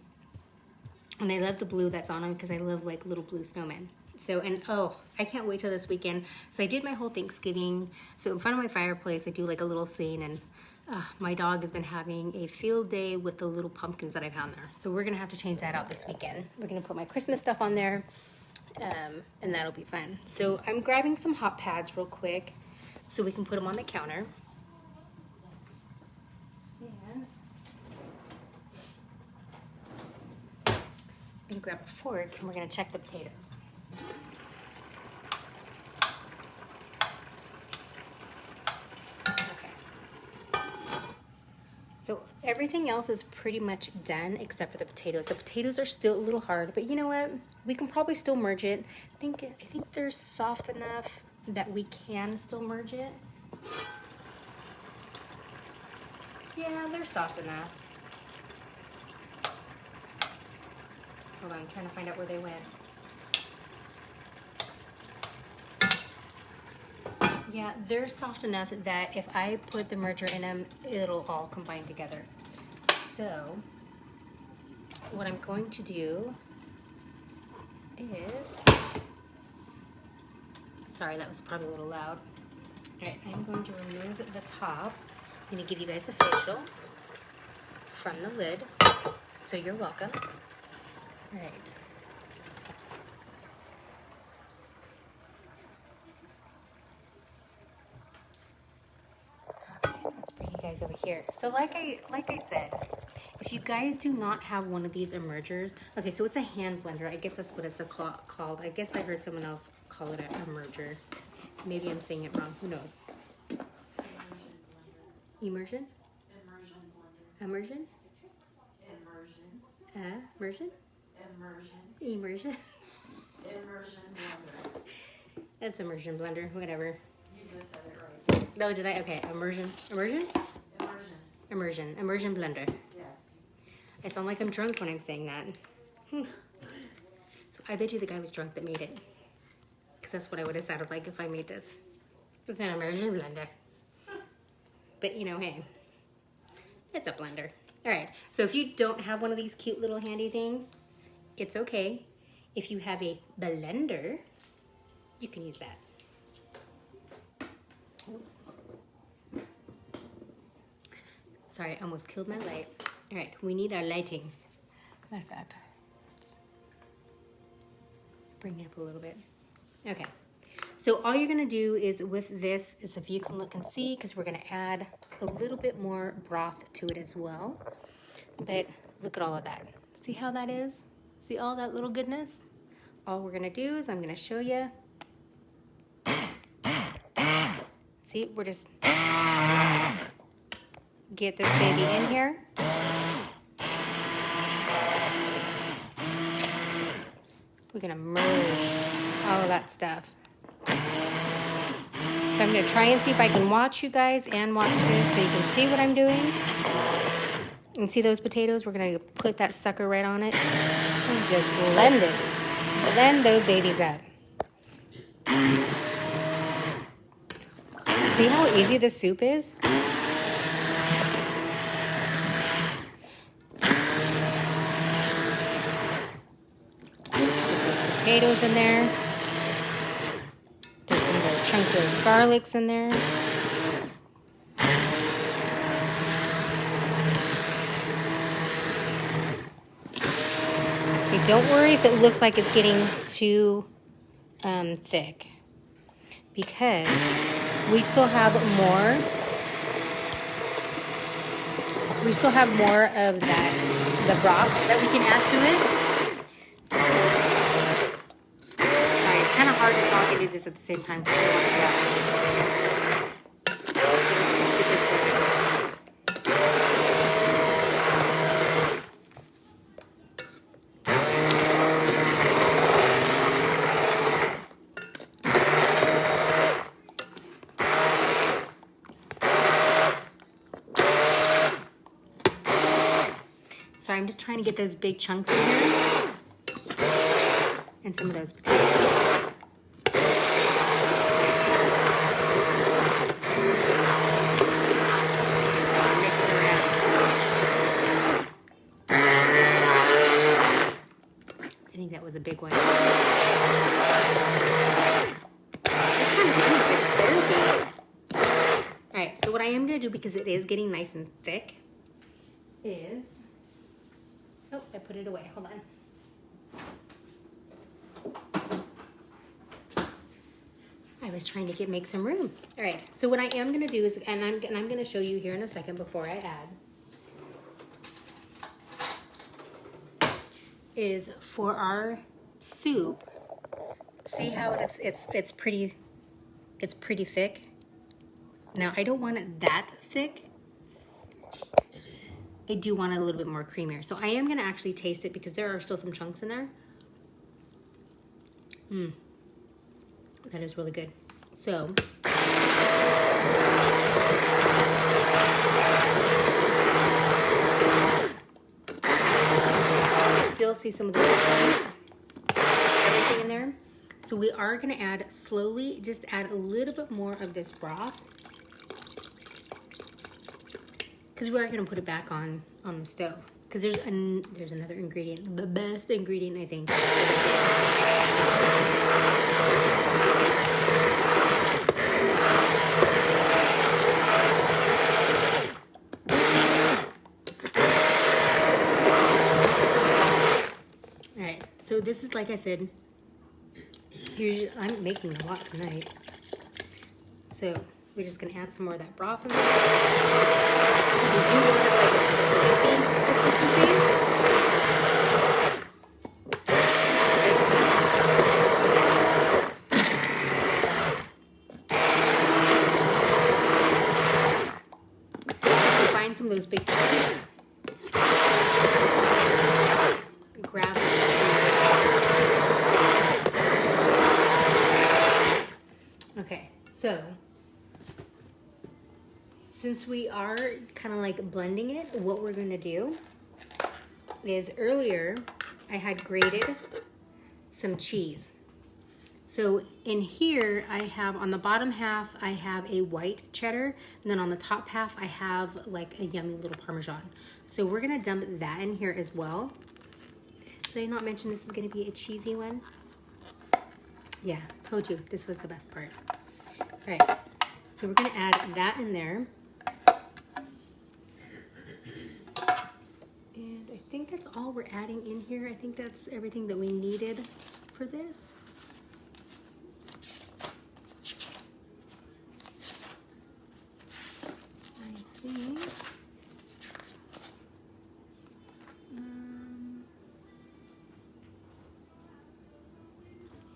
I love the blue that's on him because I love like little blue snowmen. So, and oh, I can't wait till this weekend. So I did my whole Thanksgiving. So in front of my fireplace, I do like a little scene, and my dog has been having a field day with the little pumpkins that I found there. So we're gonna have to change that out this weekend. We're gonna put my Christmas stuff on there, and that'll be fun. So I'm grabbing some hot pads real quick so we can put them on the counter. And I'm gonna grab a fork and we're gonna check the potatoes. So everything else is pretty much done except for the potatoes. The potatoes are still a little hard, but you know what? We can probably still merge it. I think they're soft enough that we can still merge it. Yeah, they're soft enough. Hold on, I'm trying to find out where they went. Yeah, they're soft enough that if I put the merger in them, it'll all combine together. So, what I'm going to do is, sorry, that was probably a little loud. All right, I'm going to remove the top. I'm going to give you guys a facial from the lid, so you're welcome. All right. Guys over here. So like I said, if you guys do not have one of these emergers, okay, so it's a hand blender. I guess that's what it's called. I guess I heard someone else call it a merger. Maybe I'm saying it wrong. Who knows? Immersion? Immersion blender. Immersion? Immersion. Immersion? Immersion. Immersion? Immersion blender. That's immersion blender, whatever. You just said it right. No, did I? Okay, immersion. Immersion? Immersion. Immersion. Immersion blender. Yes. I sound like I'm drunk when I'm saying that. So I bet you the guy was drunk that made it. Because that's what I would have sounded like if I made this. With an immersion blender. But you know, hey, it's a blender. All right, so if you don't have one of these cute little handy things, it's okay. If you have a blender, you can use that. Oops. Sorry, I almost killed my light. All right, we need our lighting. Matter of fact, let's bring it up a little bit. Okay, so all you're gonna do is with this is, if you can look and see, because we're gonna add a little bit more broth to it as well. But look at all of that. See how that is? See all that little goodness? All we're gonna do is I'm gonna show you. See, we're just get this baby in here. We're gonna merge all of that stuff. So I'm gonna try and see if I can watch you guys and watch this so you can see what I'm doing. And see those potatoes? We're gonna put that sucker right on it and just blend it. Blend those babies up. See how easy this soup is? Potatoes in there. There's some of those chunks of those garlics in there. Okay, don't worry if it looks like it's getting too thick, because we still have more. We still have more of that, the broth that we can add to it. Sorry, it's kind of hard to talk and do this at the same time. Sorry, I'm just trying to get those big chunks in here. And some of those potatoes. Mix it around. I think that was a big one. Alright, so what I am going to do, because it is getting nice and thick, is... Oh, I put it away. Hold on. I was trying to make some room. All right. So what I am going to do is, and I'm going to show you here in a second before I add, is for our soup. See how it's pretty thick. Now I don't want it that thick. I do want it a little bit more creamier. So I am going to actually taste it because there are still some chunks in there. That is really good. So, still see some of the chunks, everything in there. So we are going to add slowly, just add a little bit more of this broth. Because we are going to put it back on the stove. Because there's another ingredient. The best ingredient, I think. Alright, so this is, like I said, I'm making a lot tonight. So we're just going to add some more of that broth in there. We do want it like a soupy consistency. So, since we are kind of like blending it, what we're gonna do is earlier I had grated some cheese. So in here I have, on the bottom half I have a white cheddar, and then on the top half I have like a yummy little Parmesan. So we're gonna dump that in here as well. Did I not mention this is gonna be a cheesy one? Yeah, told you this was the best part. All right, so we're gonna add that in there. And I think that's all we're adding in here. I think that's everything that we needed for this. I think.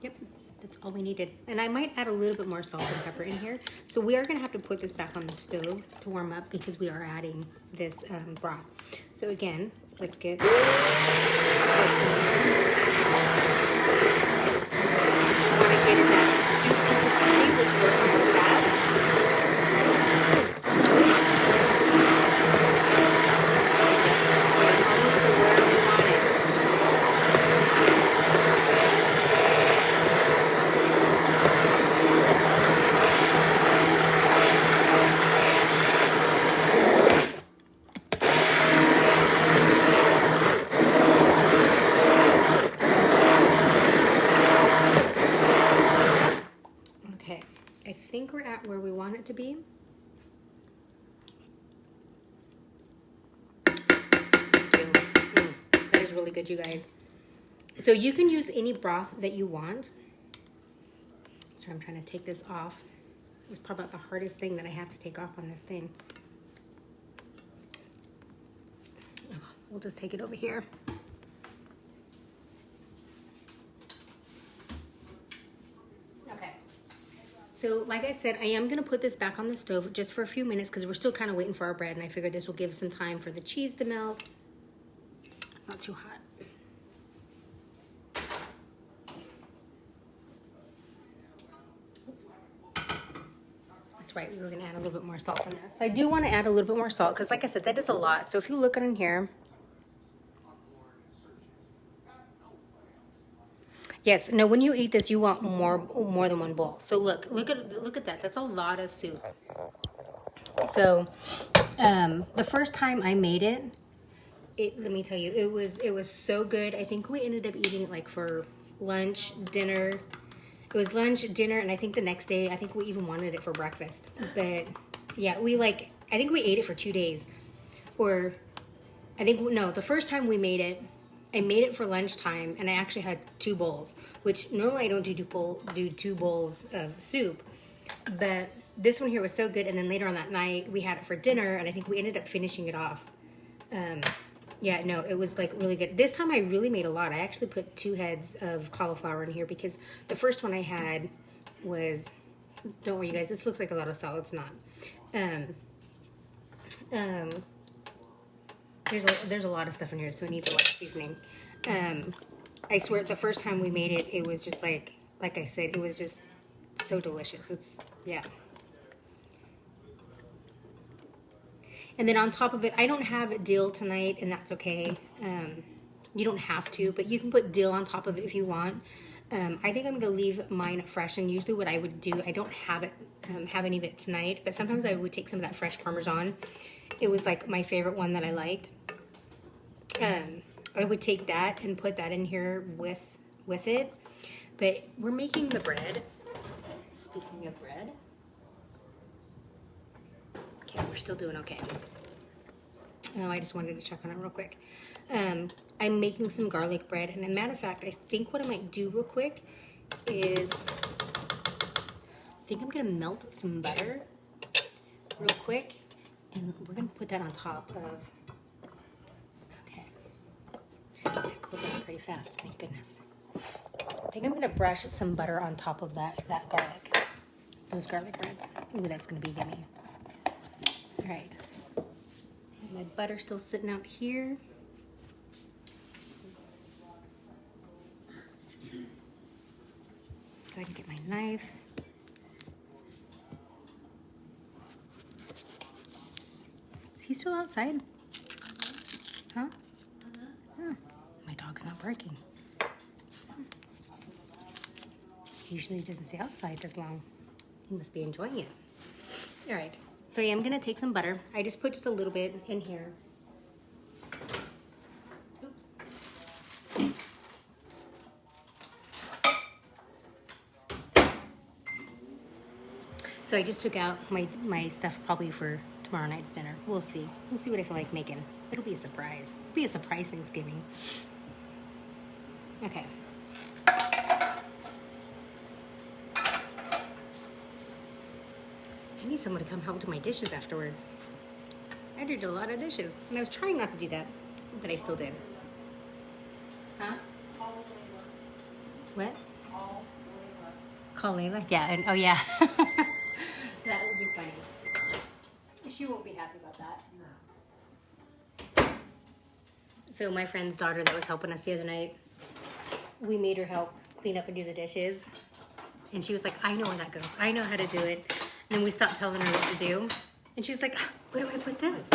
Yep, that's all we needed. And I might add a little bit more salt and pepper in here. So we are gonna have to put this back on the stove to warm up because we are adding this broth. So again, let's get this in here. I wanna get in that soup consistency, which we're almost at. Almost to where we want it. Okay, I think we're at where we want it to be. That is really good, you guys. So you can use any broth that you want. So I'm trying to take this off. It's probably about the hardest thing that I have to take off on this thing. We'll just take it over here. Okay. So like I said, I am gonna put this back on the stove just for a few minutes because we're still kind of waiting for our bread, and I figured this will give some time for the cheese to melt. It's not too hot. That's right, we were gonna add a little bit more salt in there. So I do wanna add a little bit more salt because like I said, that is a lot. So if you look in here, yes, no, when you eat this, you want more than one bowl. So look at that. That's a lot of soup. So the first time I made it, let me tell you, it was so good. I think we ended up eating it like for lunch, dinner. It was lunch, dinner, and I think the next day, I think we even wanted it for breakfast. But yeah, I think we ate it for 2 days. Or I think, no, the first time we made it, I made it for lunchtime, and I actually had 2 bowls, which normally I don't do 2 bowls of soup. But this one here was so good, and then later on that night, we had it for dinner, and I think we ended up finishing it off. Yeah, no, it was like really good. This time I really made a lot. I actually put 2 heads of cauliflower in here because the first one I had was, don't worry you guys, this looks like a lot of salt. It's not. There's a lot of stuff in here, so it needs a lot of seasoning. I swear the first time we made it, it was just like I said, it was just so delicious. Yeah. And then on top of it, I don't have dill tonight, and that's okay. You don't have to, but you can put dill on top of it if you want. I think I'm going to leave mine fresh, and usually what I would do, I don't have any of it tonight, but sometimes I would take some of that fresh Parmesan. It was like my favorite one that I liked. I would take that and put that in here with it. But we're making the bread. Speaking of bread. Okay, we're still doing okay. Oh, I just wanted to check on it real quick. I'm making some garlic bread, and as a matter of fact, I think what I might do real quick is, I think I'm gonna melt some butter real quick, and we're gonna put that on top of, okay. That cooled down pretty fast, thank goodness. I think I'm gonna brush some butter on top of that garlic, those garlic breads. Ooh, that's gonna be yummy. All right, and my butter's still sitting out here. So I can get my knife. still outside? Huh? Huh. My dog's not barking. Usually he doesn't stay outside as long. He must be enjoying it. All right, so yeah, I'm gonna take some butter. I just put just a little bit in here. Oops. So I just took out my stuff probably for tomorrow night's dinner. We'll see. We'll see what I feel like making. It'll be a surprise. It'll be a surprise Thanksgiving. Okay. I need someone to come help do my dishes afterwards. I did a lot of dishes, and I was trying not to do that, but I still did. Huh? What? Call Layla? Yeah, and oh yeah. That would be funny. She won't be happy about that. No. So my friend's daughter that was helping us the other night, we made her help clean up and do the dishes. And she was like, I know where that goes. I know how to do it. And then we stopped telling her what to do. And she was like, where do I put this?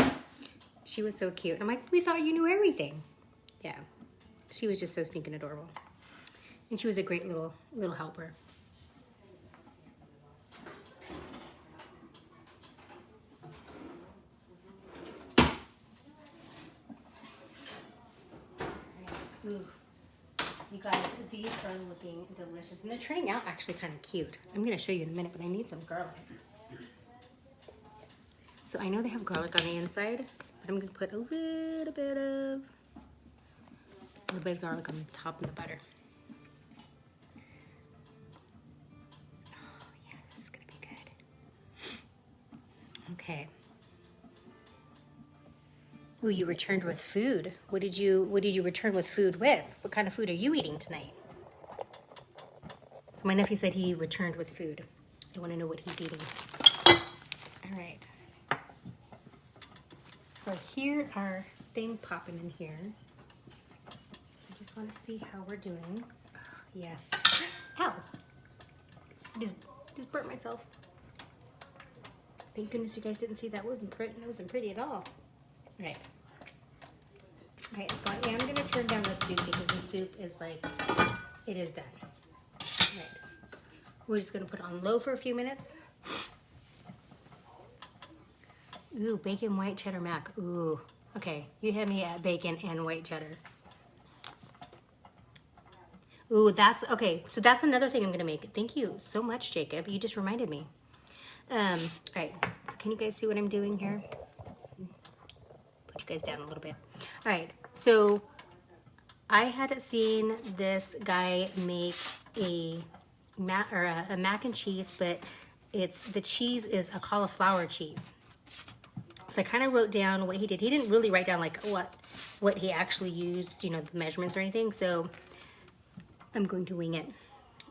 She was so cute. I'm like, we thought you knew everything. Yeah. She was just so stinking adorable. And she was a great little helper. Ooh. You guys, these are looking delicious. And they're turning out actually kind of cute. I'm going to show you in a minute, but I need some garlic. So I know they have garlic on the inside, but I'm going to put a little bit of garlic on the top of the butter. Oh yeah, this is going to be good. Okay. Ooh, you returned with food. What did you return with food with? What kind of food are you eating tonight? So my nephew said he returned with food. I want to know what he's eating. All right. So here our thing popping in here. So I just want to see how we're doing. Oh, yes. Ow! Just burnt myself. Thank goodness you guys didn't see that. It wasn't pretty at all. All right. All right, so I am going to turn down the soup because the soup is like, it is done. All right. We're just going to put it on low for a few minutes. Ooh, bacon white cheddar mac. Ooh. Okay, you had me at bacon and white cheddar. Ooh, that's, okay, so that's another thing I'm going to make. Thank you so much, Jacob. You just reminded me. All right, so can you guys see what I'm doing here? Put you guys down a little bit. All right, so I had seen this guy make a mac and cheese, but the cheese is a cauliflower cheese. So I kind of wrote down what he did. He didn't really write down like what he actually used, you know, the measurements or anything. So I'm going to wing it.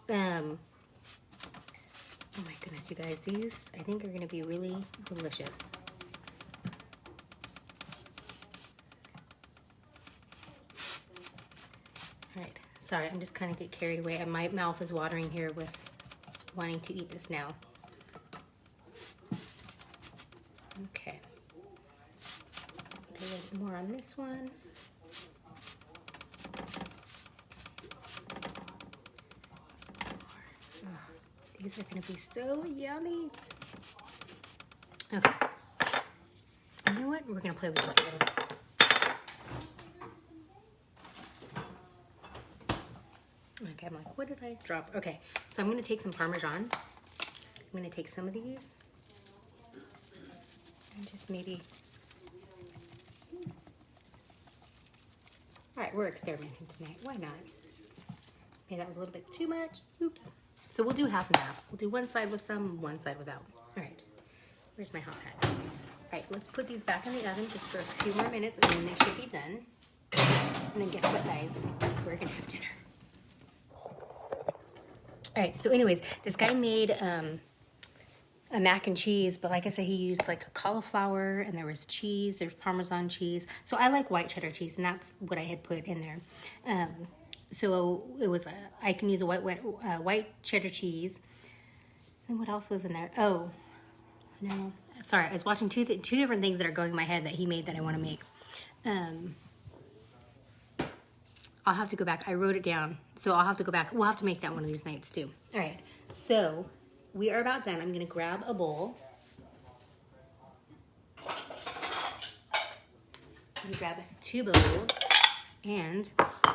Oh my goodness, you guys, these I think are going to be really delicious. All right, sorry, I'm just kind of get carried away. And my mouth is watering here with wanting to eat this now. Okay. A little more on this one. Oh, these are going to be so yummy. Okay. You know what? We're going to play with this a little. Okay, I'm like, what did I drop? Okay, so I'm going to take some Parmesan. I'm going to take some of these. And just maybe... Alright, we're experimenting tonight. Why not? Maybe that was a little bit too much. Oops. So we'll do half and half. We'll do one side with some, one side without. Alright. Where's my hot hat? Alright, let's put these back in the oven just for a few more minutes and then they should be done. And then guess what, guys? We're going to have dinner. Alright, so anyways, this guy made a mac and cheese, but like I said, he used like a cauliflower and there was cheese, there's Parmesan cheese. So I like white cheddar cheese and that's what I had put in there. So it was, I can use a white cheddar cheese. And what else was in there? Oh, no, sorry, I was watching two different things that are going in my head that he made that I want to make. I'll have to go back. I wrote it down, so I'll have to go back. We'll have to make that one of these nights too. All right, so we are about done. I'm gonna grab a bowl. I'm gonna grab 2 bowls, and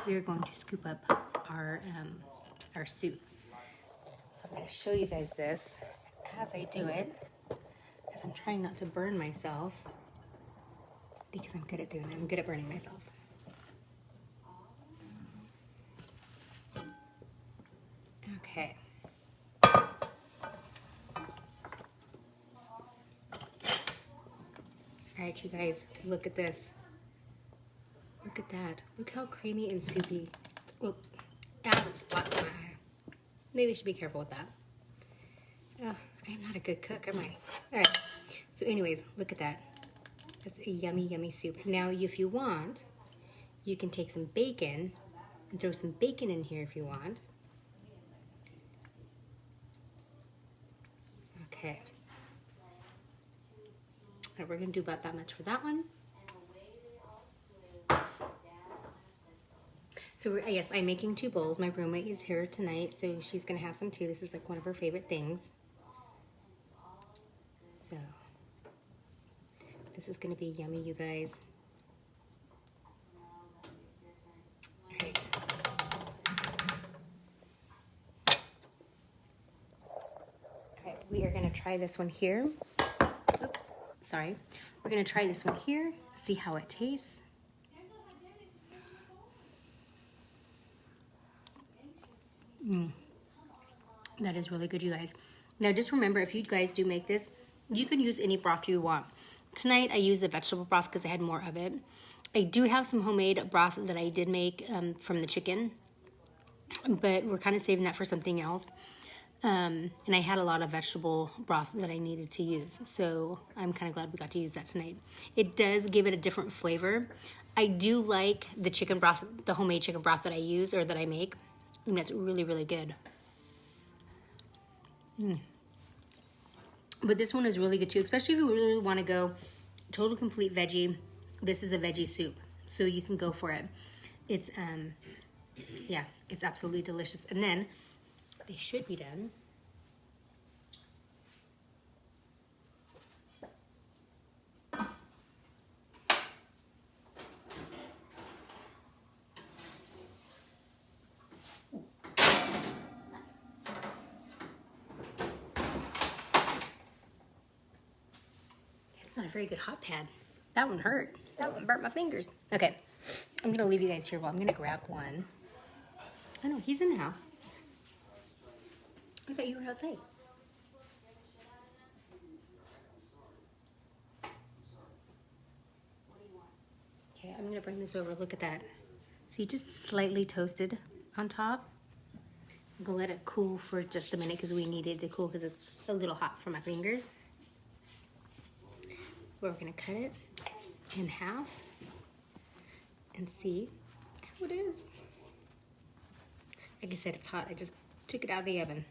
we're going to scoop up our soup. So I'm gonna show you guys this as I do it, as I'm trying not to burn myself, because I'm good at doing it. I'm good at burning myself. Okay. All right, you guys, look at this. Look at that. Look how creamy and soupy. Oh, as it splats in my eye. Maybe I should be careful with that. Oh, I am not a good cook, am I? All right. So anyways, look at that. That's a yummy, yummy soup. Now, if you want, you can take some bacon and throw some bacon in here if you want. Okay. All right, we're gonna do about that much for that one. So yes, I'm making 2 bowls. My roommate is here tonight, so she's gonna have some too. This is like one of her favorite things. So this is gonna be yummy, you guys. All right. All right, we are gonna try this one here. Oops, sorry. We're gonna try this one here, see how it tastes. That is really good, you guys. Now, just remember, if you guys do make this, you can use any broth you want. Tonight, I used the vegetable broth because I had more of it. I do have some homemade broth that I did make from the chicken, but we're kind of saving that for something else. And I had a lot of vegetable broth that I needed to use, so I'm kind of glad we got to use that tonight. It does give it a different flavor. I do like the chicken broth, the homemade chicken broth that I use or that I make, and that's really, really good. But this one is really good too, especially if you really want to go total complete veggie. This is a veggie soup, so you can go for it. It's yeah, it's absolutely delicious. And then they should be done. Not a very good hot pad. That one hurt. That one burnt my fingers. Okay, I'm gonna leave you guys here while I'm gonna grab one. I know, he's in the house. I thought you were outside. Okay, I'm gonna bring this over. Look at that. See, just slightly toasted on top. I'm gonna let it cool for just a minute because we need it to cool because it's a little hot for my fingers. We're gonna cut it in half and see how it is. Like I said, it's hot. I just took it out of the oven.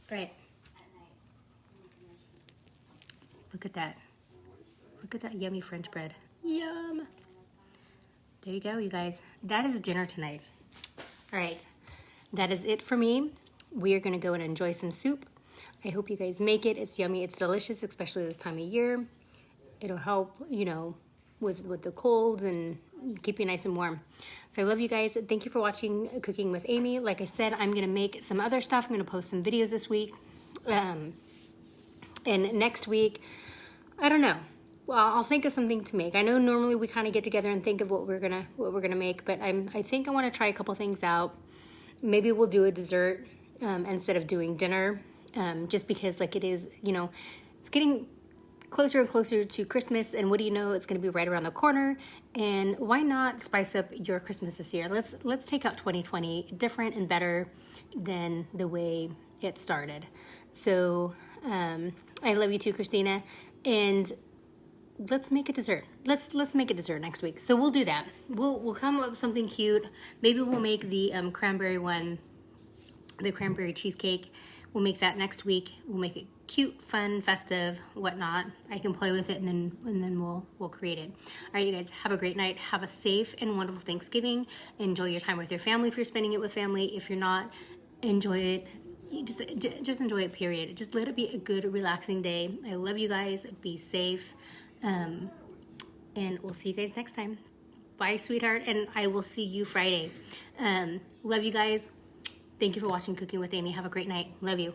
Right. Look at that. Look at that yummy French bread. Yum. There you go, you guys. That is dinner tonight. All right. That is it for me. We are gonna go and enjoy some soup. I hope you guys make it. It's yummy. It's delicious, especially this time of year. It'll help, you know, with the colds and keep you nice and warm. So I love you guys. Thank you for watching Cooking with Amy. Like I said, I'm going to make some other stuff. I'm going to post some videos this week. And next week, I don't know. Well, I'll think of something to make. I know normally we kind of get together and think of what we're gonna make, but I think I want to try a couple things out. Maybe we'll do a dessert instead of doing dinner. Just because like it is, you know, it's getting closer and closer to Christmas, and what do you know, it's going to be right around the corner. And why not spice up your Christmas this year? Let's take out 2020 different and better than the way it started. So I love you too, Christina, and let's make a dessert. Let's make a dessert next week. So we'll do that. We'll come up with something cute. Maybe we'll make the cranberry one, the cranberry cheesecake we'll make that next week. We'll make it cute, fun, festive, whatnot. I can play with it, and then we'll create it. All right, you guys, have a great night. Have a safe and wonderful Thanksgiving. Enjoy your time with your family if you're spending it with family. If you're not, enjoy it. Just enjoy it, period. Just let it be a good, relaxing day. I love you guys. Be safe. And we'll see you guys next time. Bye, sweetheart. And I will see you Friday. Love you guys. Thank you for watching Cooking with Amy. Have a great night. Love you.